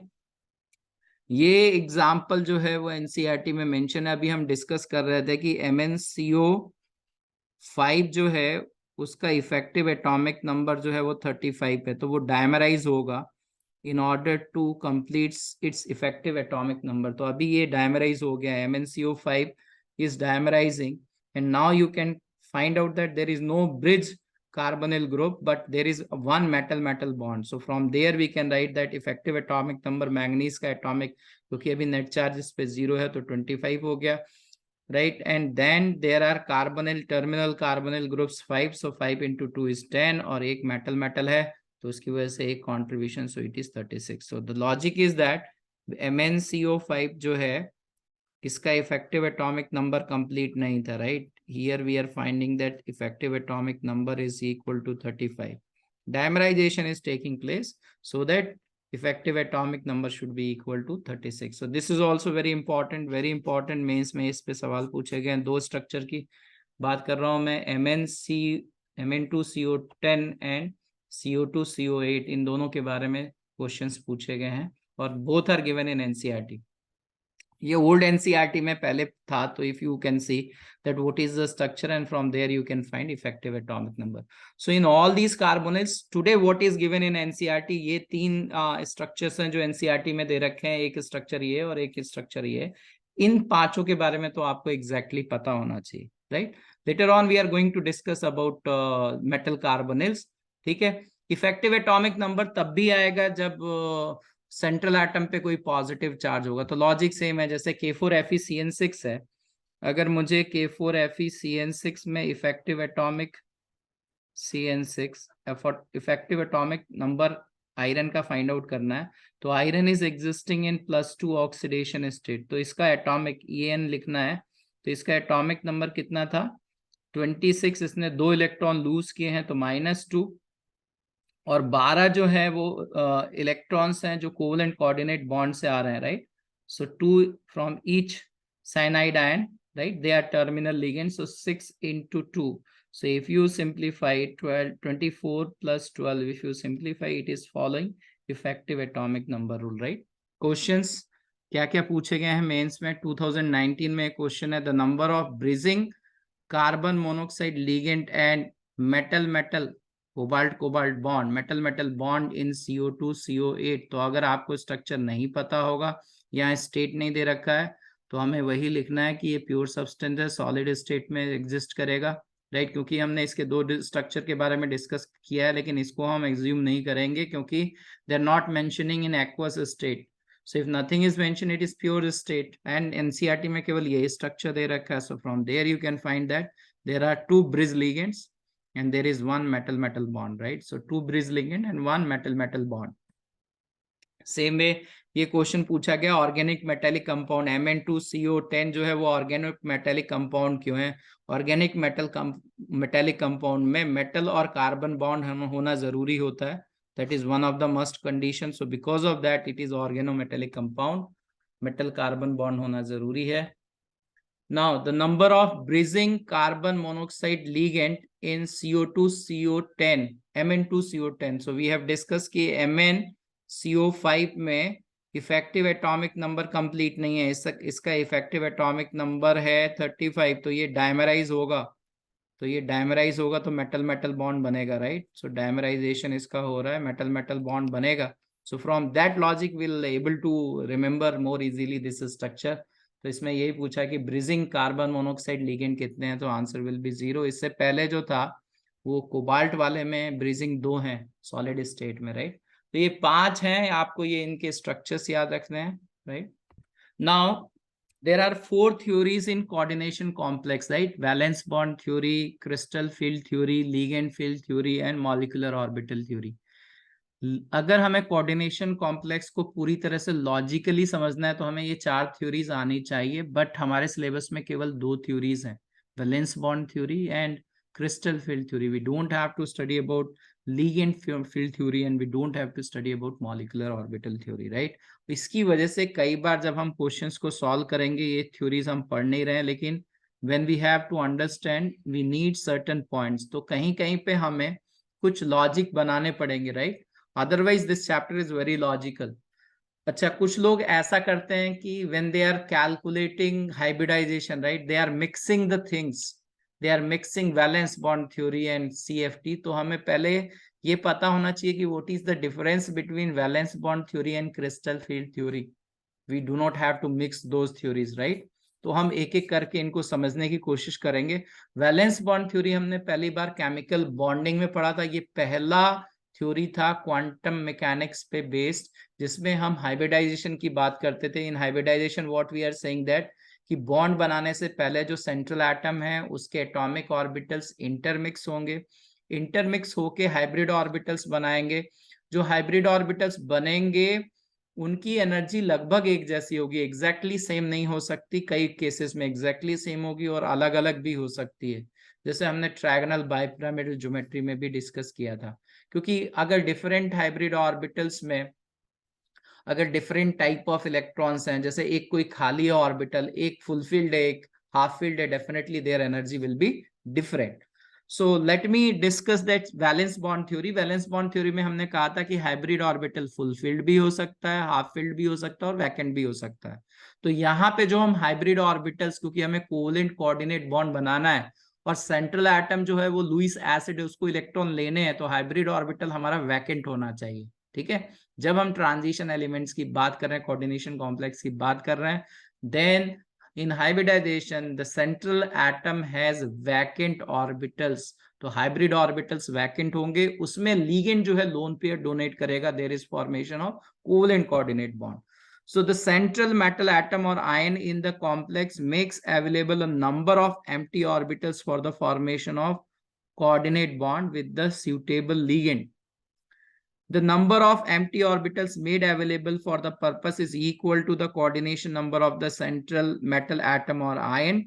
ये एग्जांपल जो है वो एनसीईआरटी में मेंशन है। अभी हम डिस्कस कर रहे थे कि MnCO5 जो है उसका इफेक्टिव एटॉमिक नंबर जो है वो 35 है, तो वो डायमराइज होगा in order to complete its effective atomic number. तो अभी ये डायमराइज हो गया है, MnCO5 is dimerizing, and now you can find out that there is no bridge carbonyl group, but there is one metal metal bond. So from there we can write that effective atomic number manganese का atomic, क्योंकि अभी net charge इस पे 0 है तो 25 हो गया, right? And then there are carbonyl terminal carbonyl groups 5, so 5 into 2 is 10, और एक metal metal है तो उसकी वजह से एक contribution, so it is 36. So the logic is that MnCO5 जो है इसका इफेक्टिव एटॉमिक नंबर कंप्लीट नहीं था, right. Here we are finding that effective atomic number is equal to 35. Dimerization is taking place so that effective atomic number should be equal to 36. So this is also very important Mains में इस पे सवाल पूछे गए हैं। 2 structure की बात कर रहा हूं मैं, Mn2CO10 एंड CO2CO8, इन दोनों के बारे में क्वेश्चंस पूछे गए हैं, और both are given in NCERT. ये ओल्ड एनसीईआरटी में पहले था, तो if you can see that what is the structure, and from there you can find effective atomic number. So in all these carbonyls today what is given in NCERT, ये 3 structures हैं जो NCERT में दे रखे हैं, एक structure ये और एक स्ट्रक्चर ये। इन 5 के बारे में तो आपको एग्जैक्टली पता होना चाहिए, right. Later on we are going to discuss about metal carbonyls, ठीक है। इफेक्टिव एटॉमिक नंबर तब भी आएगा जब सेंट्रल एटम पे कोई पॉजिटिव चार्ज होगा। तो लॉजिक सेम है, जैसे K4FeCN6 है, अगर मुझे K4FeCN6 में effective atomic effective atomic number iron का फाइंड आउट करना है, तो iron is existing in +2 oxidation state, तो इसका एटॉमिक EN लिखना है, तो इसका एटॉमिक नंबर कितना था 26, इसने 2 इलेक्ट्रॉन लूज किए हैं तो -2, और 12 जो है वो इलेक्ट्रॉन्स हैं जो कोवेलेंट कोऑर्डिनेट बॉन्ड से आ रहे हैं, right. So 2 from each cyanide ion, right, they are terminal ligand, so 6 into 2. So if you simplify 24 plus 12, if you simplify, it is following effective atomic number rule, right? Questions क्या क्या पूछे गए हैं mains में 2019 में question है, the number of bridging carbon monoxide ligand and metal metal cobalt bond, metal metal bond in CO2CO8। तो अगर आपको स्ट्रक्चर नहीं पता होगा, यहाँ स्टेट नहीं दे रखा है, तो हमें वही लिखना है कि ये प्योर सब्सटेंस है, सॉलिड स्टेट में एग्जिस्ट करेगा, राइट। क्योंकि हमने इसके 2 स्ट्रक्चर के बारे में डिस्कस किया है, लेकिन इसको हम एग्ज्यूम नहीं करेंगे क्योंकि they are not mentioning in aqueous state. So if nothing is mention it is pure state, and NCERT में केवल यही स्ट्रक्चर दे रखा है। So from there you can find that there are 2 bridge ligands and there is 1 metal metal bond, right? So 2 bridge ligand and 1 metal metal bond. Same way ये question पूछा गया, organic metallic compound Mn2CO10 जो है वो organic metallic compound क्यों है। Organic metallic compound में metal और कार्बन बॉन्ड होना जरूरी होता है, that is one of the must condition. So because of that it is organometallic compound, metal carbon bond होना जरूरी है। Now the number of bridging carbon monoxide ligand in CO2CO10, Mn2CO10. So we have discussed कि MnCO5 में effective atomic number complete नहीं है, इसका effective atomic number है 35, तो ये डायमराइज होगा, तो ये डायमराइज होगा तो मेटल मेटल बॉन्ड बनेगा, राइट। सो डायमराइजेशन इसका हो रहा है, मेटल मेटल बॉन्ड बनेगा। So from that logic will able to remember more easily this structure. तो इसमें यही पूछा कि ब्रिजिंग कार्बन मोनोऑक्साइड लिगेंड कितने हैं, तो आंसर विल बी 0। इससे पहले जो था वो कोबाल्ट वाले में ब्रिजिंग 2 हैं सॉलिड स्टेट में, राइट। तो ये 5 हैं, आपको ये इनके स्ट्रक्चर्स याद रखने हैं, right. Now there are 4 theories in coordination complex, right? Valence bond theory, crystal field theory, ligand field theory and molecular orbital theory. अगर हमें कोऑर्डिनेशन कॉम्प्लेक्स को पूरी तरह से लॉजिकली समझना है तो हमें ये 4 थ्योरीज आनी चाहिए, बट हमारे सिलेबस में केवल 2 थ्योरीज हैं, valence bond theory and crystal field theory. We don't have to study about ligand field theory and we don't have to study about molecular orbital theory, right? इसकी वजह से कई बार जब हम क्वेश्चंस को सॉल्व करेंगे ये थ्योरीज हम पढ़ नहीं रहे हैं, लेकिन when we have to understand we need certain points, तो कहीं कहीं पे हमें कुछ लॉजिक बनाने पड़ेंगे, right. Otherwise this chapter is very logical. अच्छा, कुछ लोग ऐसा करते हैं कि when they are calculating hybridization, right, they are mixing the things, they are mixing valence bond theory and CFT. तो हमें पहले ये पता होना चाहिए कि what is the difference between valence bond theory and crystal field theory. We do not have to mix those theories, right. तो हम एक एक करके इनको समझने की कोशिश करेंगे। वैलेंस बॉन्ड थ्योरी हमने पहली बार केमिकल बॉन्डिंग में पढ़ा था, ये पहला थ्योरी था क्वांटम मैकेनिक्स पे बेस्ड, जिसमें हम हाइब्रिडाइजेशन की बात करते थे। In hybridisation what we are saying that कि बॉन्ड बनाने से पहले जो सेंट्रल एटम है उसके एटॉमिक ऑर्बिटल्स इंटरमिक्स होंगे, इंटरमिक्स होके हाइब्रिड ऑर्बिटल्स बनाएंगे। जो हाइब्रिड ऑर्बिटल्स बनेंगे उनकी एनर्जी लगभग एक जैसी होगी, एग्जैक्टली सेम नहीं हो सकती, कई केसेस में एग्जैक्टली सेम होगी और अलग अलग भी हो सकती है, जैसे हमने ट्रायगोनल बाइपिरामिडल ज्योमेट्री में भी डिस्कस किया था। क्योंकि अगर डिफरेंट हाइब्रिड ऑर्बिटल्स में अगर डिफरेंट टाइप ऑफ इलेक्ट्रॉन्स हैं, जैसे एक कोई खाली ऑर्बिटल, एक फुलफिल्ड है, एक हाफ फिल्ड है, definitely their energy will be different. So let me discuss that valence bond theory. Valence bond theory में हमने कहा था कि हाइब्रिड ऑर्बिटल फुलफिल्ड भी हो सकता है, हाफ फिल्ड भी हो सकता है और वैकेंट भी हो सकता है। तो यहाँ पे जो हम हाइब्रिड ऑर्बिटल्स, क्योंकि हमें कोवेलेंट कोऑर्डिनेट बॉन्ड बनाना है और सेंट्रल एटम जो है वो लुईस एसिड है, उसको इलेक्ट्रॉन लेने हैं, तो हाइब्रिड ऑर्बिटल हमारा वैकेंट होना चाहिए, ठीक है। जब हम ट्रांजिशन एलिमेंट्स की बात कर रहे हैं, कोऑर्डिनेशन कॉम्प्लेक्स की बात कर रहे हैं, then in hybridization the central atom has vacant orbitals, तो हाइब्रिड ऑर्बिटल्स वैकेंट होंगे, उसमें लिगेंड जो है लोन पेयर डोनेट करेगा, there is formation of covalent coordinate bond. So the central metal atom or ion in the complex makes available a number of empty orbitals for the formation of coordinate bond with the suitable ligand. The number of empty orbitals made available for the purpose is equal to the coordination number of the central metal atom or ion.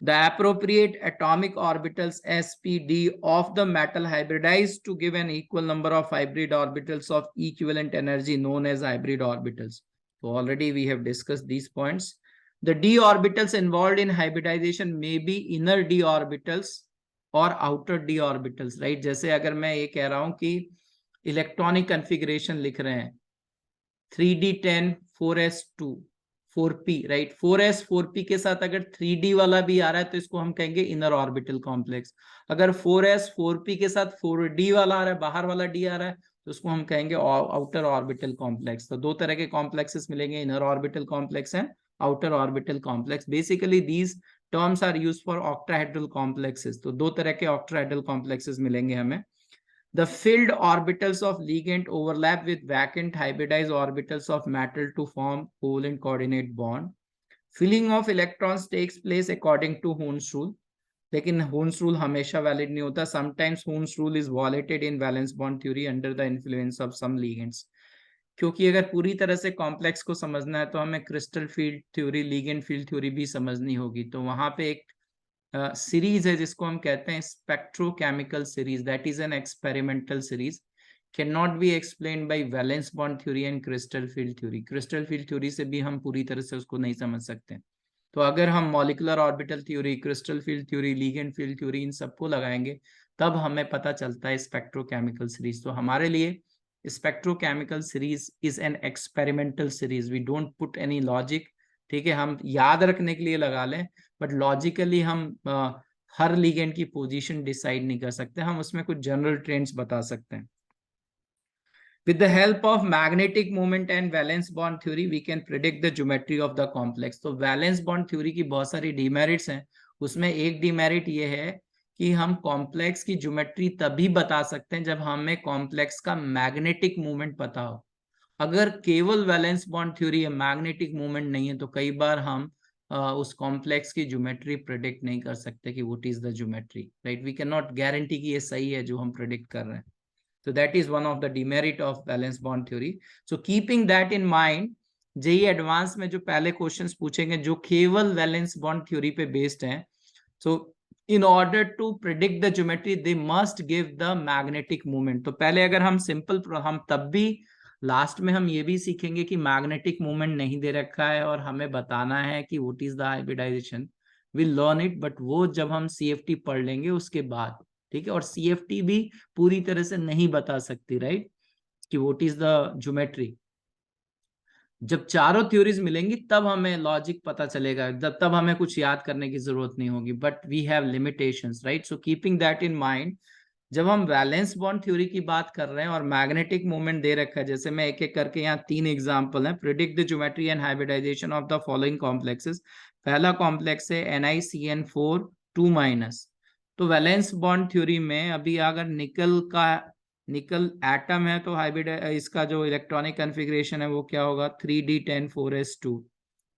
The appropriate atomic orbitals sp(d) of the metal hybridized to give an equal number of hybrid orbitals of equivalent energy known as hybrid orbitals. So already we have discussed these points. The d orbitals involved in hybridization may be inner d orbitals or outer d orbitals, right? जैसे अगर मैं ये कह रहा हूं कि electronic configuration लिख रहे हैं 3d10 4s2 4p, right. 4s 4p के साथ अगर 3d वाला भी आ रहा है तो इसको हम कहेंगे इनर ऑर्बिटल कॉम्प्लेक्स। अगर 4s 4p के साथ 4d वाला आ रहा है, बाहर वाला d आ रहा है, तो उसको हम कहेंगे आउटर ऑर्बिटल कॉम्प्लेक्स। तो दो तरह के कॉम्प्लेक्सेस मिलेंगे, inner orbital complex and outer orbital complex. Basically these terms are used for octahedral complexes. तो दो तरह के ऑक्टाहेड्रल कॉम्प्लेक्सेस मिलेंगे हमें। The filled orbitals of ligand overlap with vacant hybridized orbitals of metal to form covalent coordinate bond. Filling of electrons takes place according to Hund's rule. लेकिन Hund's rule हमेशा valid नहीं होता. Sometimes Hund's rule is violated in valence bond theory under the influence of some ligands. क्योंकि अगर पूरी तरह से complex को समझना है तो हमें crystal field theory, ligand field theory भी समझनी होगी। तो वहां पे एक सीरीज है जिसको हम कहते हैं spectrochemical series, that is an experimental series, can not be explained bye valence bond theory and crystal field theory. Crystal field theory से भी हम पूरी तरह से उसको नहीं समझ सकते। तो अगर हम molecular orbital theory, crystal field theory, ligand field theory इन सबको लगाएंगे तब हमें पता चलता है स्पेक्ट्रोकेमिकल सीरीज। तो हमारे लिए spectrochemical series is an experimental series, we don't put any logic, ठीक है। हम याद रखने के लिए लगा लें, बट लॉजिकली हम हर लिगेंड की पोजीशन डिसाइड नहीं कर सकते, हम उसमें कुछ जनरल ट्रेंड्स बता सकते हैं। With the help of magnetic moment and valence bond theory, we can predict the geometry of the complex. तो valence bond theory की बहुत सारी demerits हैं, उसमें एक demerit ये है कि हम complex की geometry तभी बता सकते हैं जब हमें complex का magnetic moment पता हो। अगर केवल वैलेंस बॉन्ड थ्योरी है, मैग्नेटिक मूवमेंट नहीं है, तो कई बार हम उस कॉम्प्लेक्स की ज्योमेट्री प्रेडिक्ट नहीं कर सकते कि what is the geometry, right. We can not guarantee कि ये सही है जो हम प्रेडिक्ट कर रहे हैं। So that is one of the demerit of valence bond theory. So keeping that in mind, JEE advance में जो पहले क्वेश्चंस पूछेंगे जो केवल वैलेंस बॉन्ड थ्योरी पे बेस्ड हैं, so in order to predict the geometry they must give the magnetic moment. तो पहले अगर हम सिंपल, हम तब भी लास्ट में हम ये भी सीखेंगे कि मैग्नेटिक मूवमेंट नहीं दे रखा है और हमें बताना है कि what is the hybridisation, will learn it, but वो जब हम सीएफटी पढ़ लेंगे उसके बाद, ठीक है। और सीएफटी भी पूरी तरह से नहीं बता सकती, राइट, कि व्हाट इज द ज्योमेट्री। जब चारों थ्योरीज मिलेंगी तब हमें लॉजिक पता चलेगा, जब तब हमें कुछ याद करने की जरूरत नहीं होगी, but we have limitations, right. So keeping that in mind, जब हम वैलेंस बॉन्ड थ्योरी की बात कर रहे हैं और मैग्नेटिक मूवमेंट दे रखा है, जैसे मैं एक एक करके यहाँ 3 एग्जांपल हैं, predict the geometry and hybridization of the following complexes. पहला कॉम्प्लेक्स है NiCN4 2-। तो वैलेंस बॉन्ड थ्योरी में अभी अगर निकल एटम है तो हाइब्रिड इसका जो इलेक्ट्रॉनिक कॉन्फ़िगरेशन है वो क्या होगा, 3d10 4s2।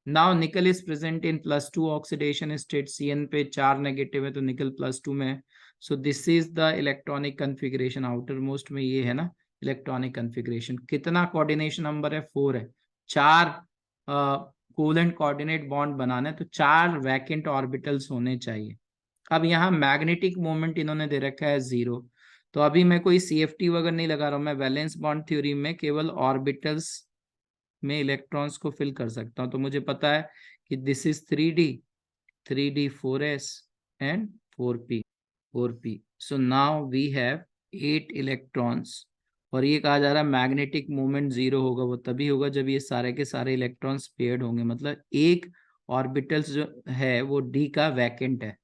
नाउ निकल is present in +2 oxidation state, CN पे 4 नेगेटिव है तो निकल +2 में है। सो this is the electronic configuration, outermost में ये है ना इलेक्ट्रॉनिक कॉन्फ़िगरेशन। कितना कोऑर्डिनेशन नंबर है, 4 है। 4 कोवेलेंट कोऑर्डिनेट बॉन्ड बनाने, तो 4 वैकेंट ऑर्बिटल्स होने चाहिए। अब यहाँ मैग्नेटिक मोमेंट इन्होंने दे रखा है 0, तो अभी मैं कोई CFT वगैरह नहीं लगा रहा हूँ, मैं वैलेंस बॉन्ड थ्योरी में केवल ऑर्बिटल्स में इलेक्ट्रॉन्स को फिल कर सकता हूँ। तो मुझे पता है कि this is 3d 4s and 4p। So now we have 8 electrons, और ये कहा जा रहा है मैग्नेटिक मोमेंट 0 होगा, वो तभी होगा जब ये सारे के सारे इलेक्ट्रॉन्स पेयर्ड होंगे, मतलब एक ऑर्बिटल्स जो है वो d का वैकेंट है,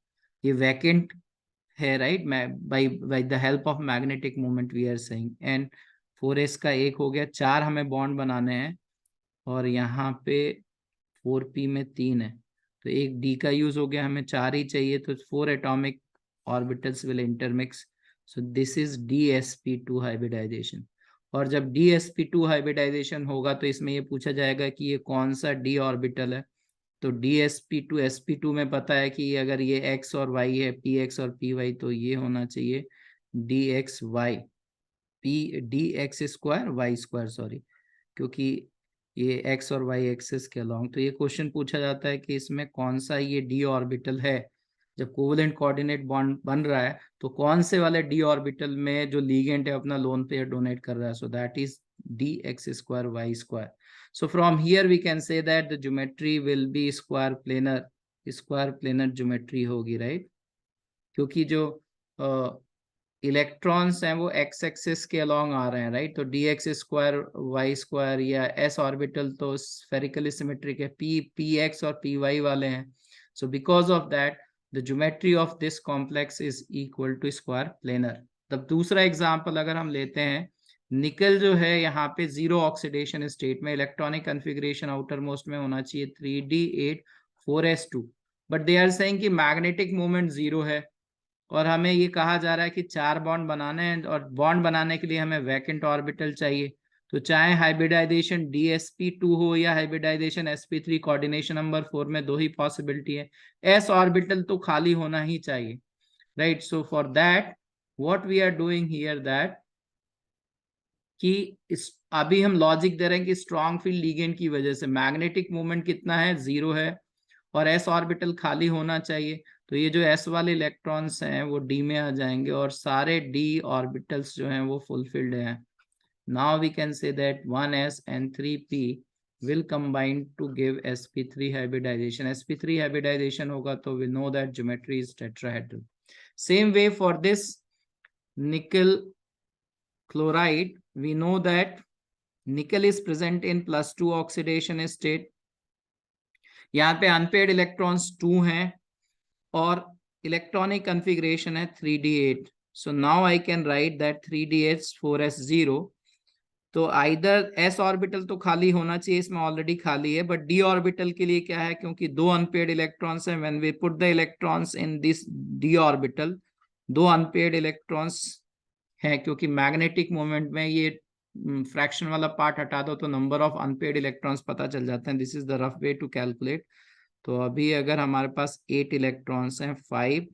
ये वैकेंट है, right. By the help of magnetic moment we are saying. And 4s का 1 हो गया, 4 हमें बॉन्ड बनाने हैं, और यहाँ पे 4p में 3 है, तो एक d का यूज हो गया, हमें 4 ही चाहिए, तो 4 atomic orbitals will intermix. So this is dsp2 hybridisation. और जब dsp2 हाइब्रिडाइजेशन होगा तो इसमें ये पूछा जाएगा कि ये कौन सा d ऑर्बिटल है। तो dsp2 sp2 में पता है कि अगर ये x और y है, px और py, तो ये होना चाहिए dxy dx square y square, sorry, क्योंकि ये x और y एक्सिस के अलोंग। तो ये क्वेश्चन पूछा जाता है कि इसमें कौन सा ये d ऑर्बिटल है, जब कोवेलेंट कोऑर्डिनेट बॉन्ड बन रहा है तो कौन से वाले d ऑर्बिटल में जो लीगेंड है अपना लोन पेयर डोनेट कर रहा है। So that is dx square y square. So from here we can say that the geometry will be square planar geometry होगी, right, क्योंकि जो इलेक्ट्रॉन्स हैं वो x एक्सिस के अलोंग आ रहे हैं, राइट। तो dx स्क्वायर y स्क्वायर या s ऑर्बिटल तो स्फेरिकली सिमेट्रिक है, px और py वाले हैं। So because of that the geometry of this complex is equal to square planar. तब दूसरा एग्जांपल अगर हम लेते हैं, निकल जो है यहाँ पे 0 ऑक्सीडेशन स्टेट में, इलेक्ट्रॉनिक कॉन्फ़िगरेशन आउटर मोस्ट में होना चाहिए 3d8 4s2, but they are saying कि मैग्नेटिक मोमेंट 0 है, और हमें ये कहा जा रहा है कि 4 बॉन्ड बनाने हैं, और बॉन्ड बनाने के लिए हमें वैकेंट ऑर्बिटल चाहिए। तो चाहे हाइब्रिडाइजेशन dsp2 हो या हाइब्रिडाइजेशन sp3, कोऑर्डिनेशन नंबर 4 में 2 ही पॉसिबिलिटी है, s ऑर्बिटल तो खाली होना ही चाहिए, right. So for that what we are doing here that कि अभी हम लॉजिक दे रहे हैं कि स्ट्रॉन्ग फील्ड लिगेंड की वजह से मैग्नेटिक मोमेंट कितना है, 0 है, और s ऑर्बिटल खाली होना चाहिए। तो ये जो s वाले इलेक्ट्रॉन्स हैं वो d में आ जाएंगे, और सारे d ऑर्बिटल्स जो हैं वो फुलफिल्ड हैं। Now we can say that 1s and 3p will combine to give sp3 hybridization। sp3 hybridization होगा तो we know that geometry is tetrahedral। Same way for this nickel chloride, we know that nickel is present in +2 oxidation state। यहाँ पे unpaired electrons 2 हैं, और electronic configuration है 3d8. So now I can write that 3d8 4s0. तो either s orbital तो खाली होना चाहिए, इसमें ऑलरेडी खाली है, बट d ऑर्बिटल के लिए क्या है, क्योंकि दो अनपेयर्ड इलेक्ट्रॉन्स हैं, when we put the electrons in this d orbital, दो अनपेयर्ड इलेक्ट्रॉन्स हैं, क्योंकि मैग्नेटिक मोमेंट में ये फ्रैक्शन वाला पार्ट हटा दो तो नंबर ऑफ अनपेयर्ड इलेक्ट्रॉन्स पता चल जाते हैं. This is the rough way to calculate. तो अभी अगर हमारे पास 8 इलेक्ट्रॉन्स हैं, 5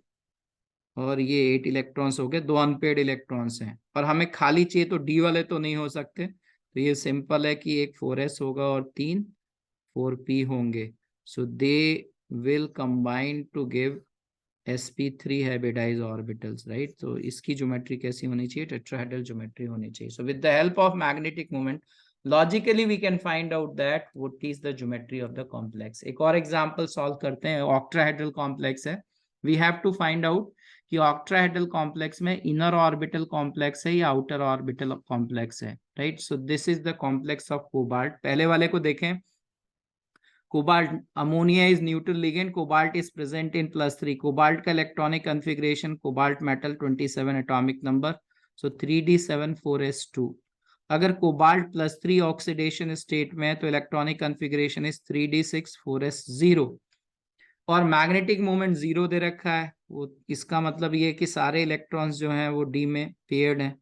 और ये 8 इलेक्ट्रॉन्स हो गए, दो अनपेयर्ड इलेक्ट्रॉन्स हैं, और हमें खाली चाहिए, तो डी वाले तो नहीं हो सकते, तो ये सिंपल है कि एक 4s होगा और 3 4p होंगे. So they will combine to give sp3 hybridized orbitals, right? तो इसकी ज्योमेट्री कैसी होनी चाहिए, टेट्राहेड्रल ज्योमेट्री होनी चाहिए. So with the help of magnetic moment, logically we can find out that what is the geometry of the complex. एक और example solve करते हैं. ऑक्टाहेड्रल कॉम्प्लेक्स है. We have to find out कि octahedral complex में inner orbital complex है या outer orbital complex है, right? So this is the complex of cobalt. पहले वाले को देखें. Cobalt, ammonia is neutral ligand, cobalt is present in +3. Cobalt का electronic configuration, cobalt metal 27 atomic number, so 3d7 4s2. अगर cobalt +3 oxidation state में है तो electronic configuration is 3d6 4s0. और मैग्नेटिक मोमेंट 0 दे रखा है, वो इसका मतलब ये है कि सारे इलेक्ट्रॉन्स जो हैं वो d में पेयर्ड हैं.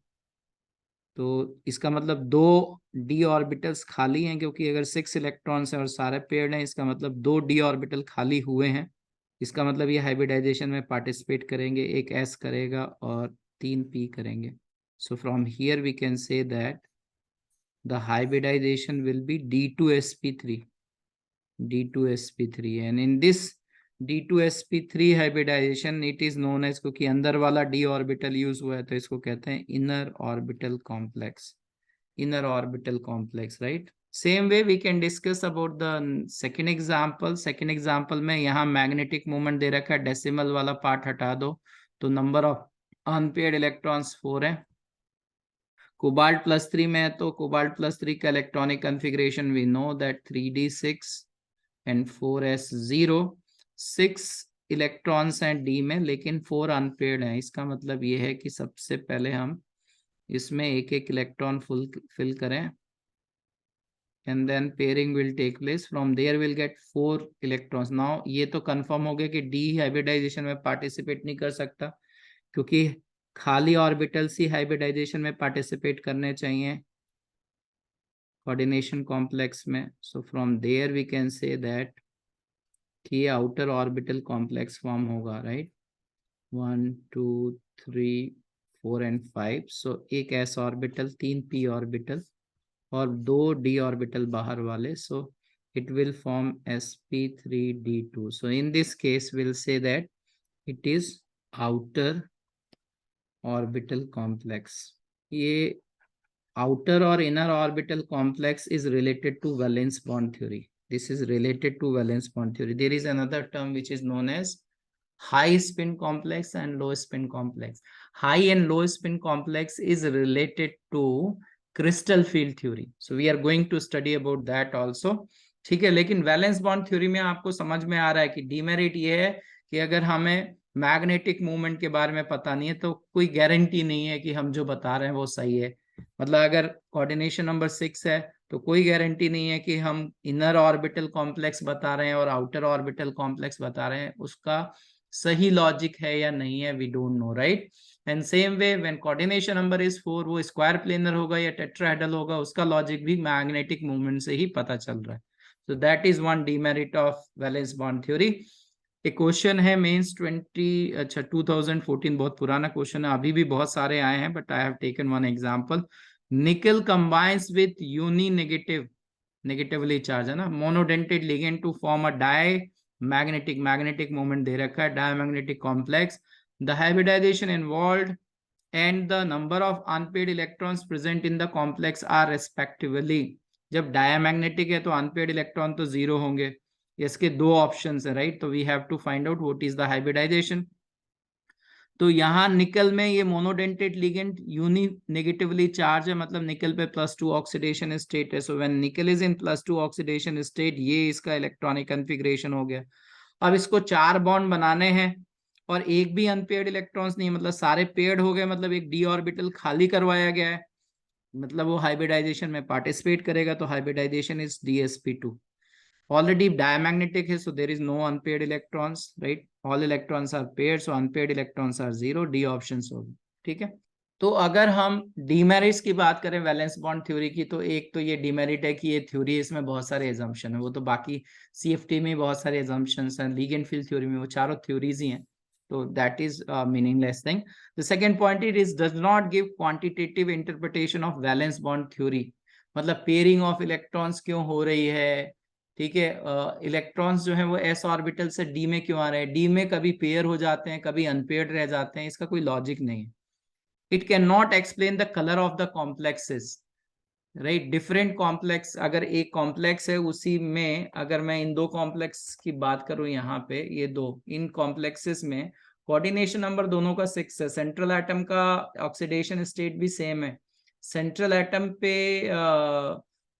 तो इसका मतलब दो d ऑर्बिटल्स खाली हैं, क्योंकि अगर 6 इलेक्ट्रॉन्स हैं और सारे पेयर्ड हैं, इसका मतलब दो d ऑर्बिटल खाली हुए हैं. इसका मतलब ये हाइब्रिडाइजेशन में पार्टिसिपेट करेंगे, एक s करेगा और 3 p करेंगे. So from here we can say that the hybridisation will be d2sp3, d2sp3. And in this d2sp3 hybridisation it is known as, क्योंकि अंदर वाला d ऑर्बिटल यूज हुआ है तो इसको कहते हैं inner orbital complex. Inner orbital complex, right? Same way we can discuss about the second example. Second example में यहाँ मैग्नेटिक मोमेंट दे रखा है, डेसिमल वाला पार्ट हटा दो तो नंबर ऑफ अनपेयर्ड इलेक्ट्रॉन्स 4 है. कोबाल्ट +3 में है तो कोबाल्ट +3 का electronic configuration we know that 3d6 and 4s0. 6 electrons हैं d में, लेकिन 4 अनपेयर्ड हैं. इसका मतलब ये है कि सबसे पहले हम इसमें एक एक इलेक्ट्रॉन फिल करें, and then pairing will take place. From there we'll get 4 electrons. Now ये तो कंफर्म हो गया कि d हाइब्रिडाइजेशन में पार्टिसिपेट नहीं कर सकता, क्योंकि खाली ऑर्बिटल्स ही हाइब्रिडाइजेशन में पार्टिसिपेट करने चाहिए कोऑर्डिनेशन कॉम्प्लेक्स में. So from there we can say that कि ये आउटर ऑर्बिटल कॉम्प्लेक्स फॉर्म होगा, राइट? 1 2 3 4 एंड 5. सो एक s ऑर्बिटल, 3 p ऑर्बिटल और 2 d ऑर्बिटल बाहर वाले. सो it will form sp3d2. So in this case we'll say that it is outer orbital complex. ये outer or inner orbital complex is related to valence bond theory. This is related to valence bond theory. There is another term which is known as high spin complex and low spin complex. High and low spin complex is related to crystal field theory. So we are going to study about that also. ठीक है, लेकिन valence bond theory में आपको समझ में आ रहा है कि डीमेरिट ये है कि अगर हमें मैग्नेटिक मूवमेंट के बारे में पता नहीं है तो कोई गारंटी नहीं है कि हम जो बता रहे हैं वो सही है. मतलब अगर कोऑर्डिनेशन नंबर 6 है तो कोई गारंटी नहीं है कि हम इनर ऑर्बिटल कॉम्प्लेक्स बता रहे हैं और आउटर ऑर्बिटल कॉम्प्लेक्स बता रहे हैं उसका सही लॉजिक है या नहीं है, we don't know, right? And same way when coordination number is 4, वो स्क्वायर प्लेनर होगा या टेट्राहेड्रल होगा, उसका लॉजिक भी मैग्नेटिक मूवमेंट से ही पता चल रहा है. So that is one demerit of valence bond theory. एक क्वेश्चन है मेंस 2014, बहुत पुराना क्वेश्चन है, अभी भी बहुत सारे आए हैं, but I have taken one example. Nickel combines with uni negatively charge, है ना, monodentate ligand to form a diamagnetic moment दे रखा है, diamagnetic complex. The hybridisation involved and the number of unpaired electrons present in the complex are respectively. जब diamagnetic है तो unpaired electron तो 0 होंगे. इसके दो ऑप्शंस है, राइट? तो we have to find out what is the hybridisation. तो यहाँ निकल में ये monodentate ligand uni negatively charge है, मतलब निकल पे +2 ऑक्सीडेशन स्टेट है. So when nickel is in +2 oxidation state, ये इसका इलेक्ट्रॉनिक कॉन्फ़िगरेशन हो गया. अब इसको 4 बॉन्ड बनाने हैं और एक भी अनपेयर्ड इलेक्ट्रॉन्स नहीं, मतलब सारे पेयर्ड हो गए, मतलब एक डी ऑर्बिटल खाली करवाया गया है, मतलब वो हाइब्रिडाइजेशन में पार्टिसिपेट करेगा, तो hybridisation is DsP2. Already diamagnetic है, so there is no unpaired electrons, right, all electrons are paired, so unpaired electrons are zero, D option होगा, ठीक है। तो अगर हम डीमेरिट्स की बात करें वैलेंस बॉन्ड थ्योरी की, तो एक तो ये डीमेरिट है कि ये थ्योरी, इसमें बहुत सारे एजम्पशन है, वो तो बाकी CFT में बहुत सारे एजम्पशंस हैं, लिगेंड फील्ड थ्योरी में वो चारों थ्योरीज ही हैं, तो that is meaningless thing. The second point, it is does not give quantitative interpretation of valence bond theory, मतलब पेयरिंग ऑफ इलेक्ट्रॉन्स क्यों हो रही है, ठीक है, इलेक्ट्रॉन्स जो है वो s ऑर्बिटल से d में क्यों आ रहे हैं, d में कभी पेयर हो जाते हैं, कभी अनपेयर्ड रह जाते हैं, इसका कोई लॉजिक नहीं है. It can not explain the colour of the complexes, right, different complex, अगर एक कॉम्प्लेक्स है उसी में, अगर मैं इन दो कॉम्प्लेक्स की बात करूं, यहाँ पे ये दो, इन कॉम्प्लेक्सेस में कोऑर्डिनेशन नंबर दोनों का 6 है, सेंट्रल एटम का ऑक्सीडेशन स्टेट भी सेम है, सेंट्रल एटम पे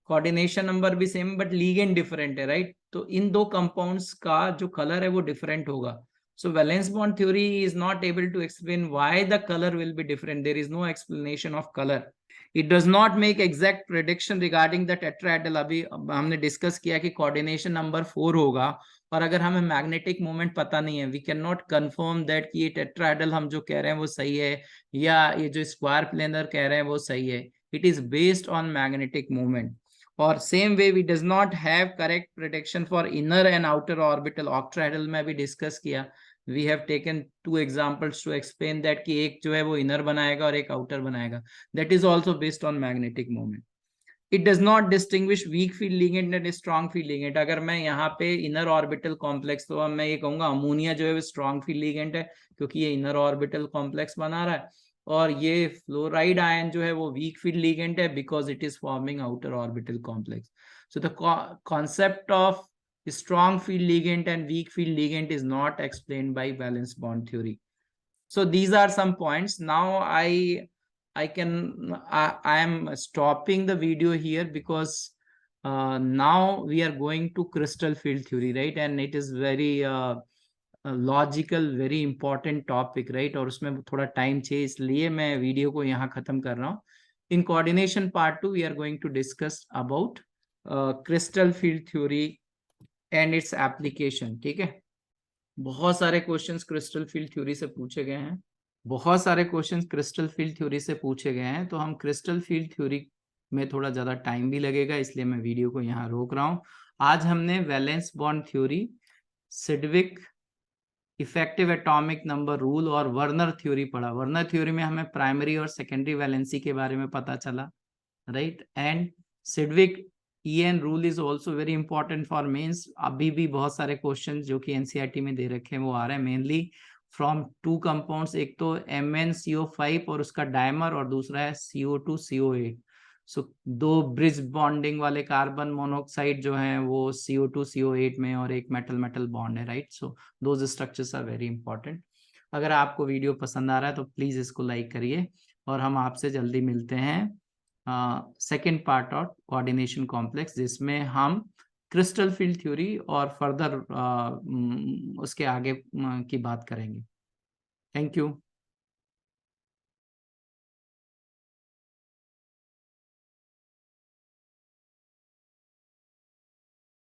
कोऑर्डिनेशन नंबर भी सेम, बट लीगेंड डिफरेंट है, राइट, तो इन दो कंपाउंड्स का जो कलर है वो डिफरेंट होगा. So valence bond theory is not able to explain why the color will be different. There is no explanation of color. It does not make exact prediction regarding the tetrahedral. अभी हमने discuss किया कि coordination number 4 होगा, और अगर हमें magnetic moment पता नहीं है, we can not confirm that कि ये टेट्राहेड्रल हम जो कह रहे हैं वो सही है, या ये जो स्क्वायर प्लेनर कह रहे हैं वो सही है. It is based on magnetic moment. और same way we does not have correct prediction for inner and outer orbital. Octahedral में भी डिस्कस किया, we have taken 2 examples to explain that कि एक जो है वो इनर बनाएगा और एक आउटर बनाएगा, that is also based on magnetic moment. It does not distinguish weak field ligand and strong field ligand. अगर मैं यहाँ पे इनर ऑर्बिटल कॉम्प्लेक्स, तो अब मैं ये कहूंगा अमोनिया जो है वो स्ट्रॉन्ग फील्ड लिगेंड है, क्योंकि ये इनर ऑर्बिटल कॉम्प्लेक्स बना रहा है, और ये फ्लोराइड आयन जो है वो वीक फील्ड लिगेंड है, because it is forming outer orbital complex. So the concept of strong field ligand and weak field ligand is not explained by valence bond theory. So these are some points. Now I am stopping the video here, because now we are going to crystal field theory, right, and it is very logical, very important topic, right, और उसमें थोड़ा time चाहिए, इसलिए मैं video को यहाँ खत्म कर रहा हूँ. In coordination part 2 we are going to discuss about crystal field theory and its application, ठीक है. बहुत सारे क्वेश्चंस क्रिस्टल फील्ड थ्योरी से पूछे गए हैं, बहुत सारे क्वेश्चंस क्रिस्टल फील्ड थ्योरी से पूछे गए हैं, तो हम क्रिस्टल फील्ड थ्योरी में थोड़ा ज्यादा टाइम भी लगेगा, इसलिए मैं वीडियो को यहाँ रोक रहा हूँ. आज हमने valence bond theory, Sidgwick effective atomic number rule और वर्नर थ्योरी पढ़ा. वर्नर थ्योरी में हमें प्राइमरी और सेकेंडरी वैलेंसी के बारे में पता चला, right, and Sidgwick EN rule is also very important for mains. अभी भी बहुत सारे क्वेश्चन जो कि NCERT में दे रखे हैं वो आ रहे हैं, मेनली फ्रॉम 2 कंपाउंड्स, एक तो MnCO5 और उसका डायमर, और दूसरा है CO2CO8. सो 2 ब्रिज बॉन्डिंग वाले कार्बन मोनोऑक्साइड जो हैं वो CO2CO8 में, और एक मेटल मेटल बॉन्ड है, right. So those structures are very important. अगर आपको वीडियो पसंद आ रहा है तो प्लीज इसको लाइक करिए, और हम आपसे जल्दी मिलते हैं second part of coordination complex, जिसमें हम क्रिस्टल फील्ड थ्योरी और फर्दर उसके आगे की बात करेंगे. Thank you.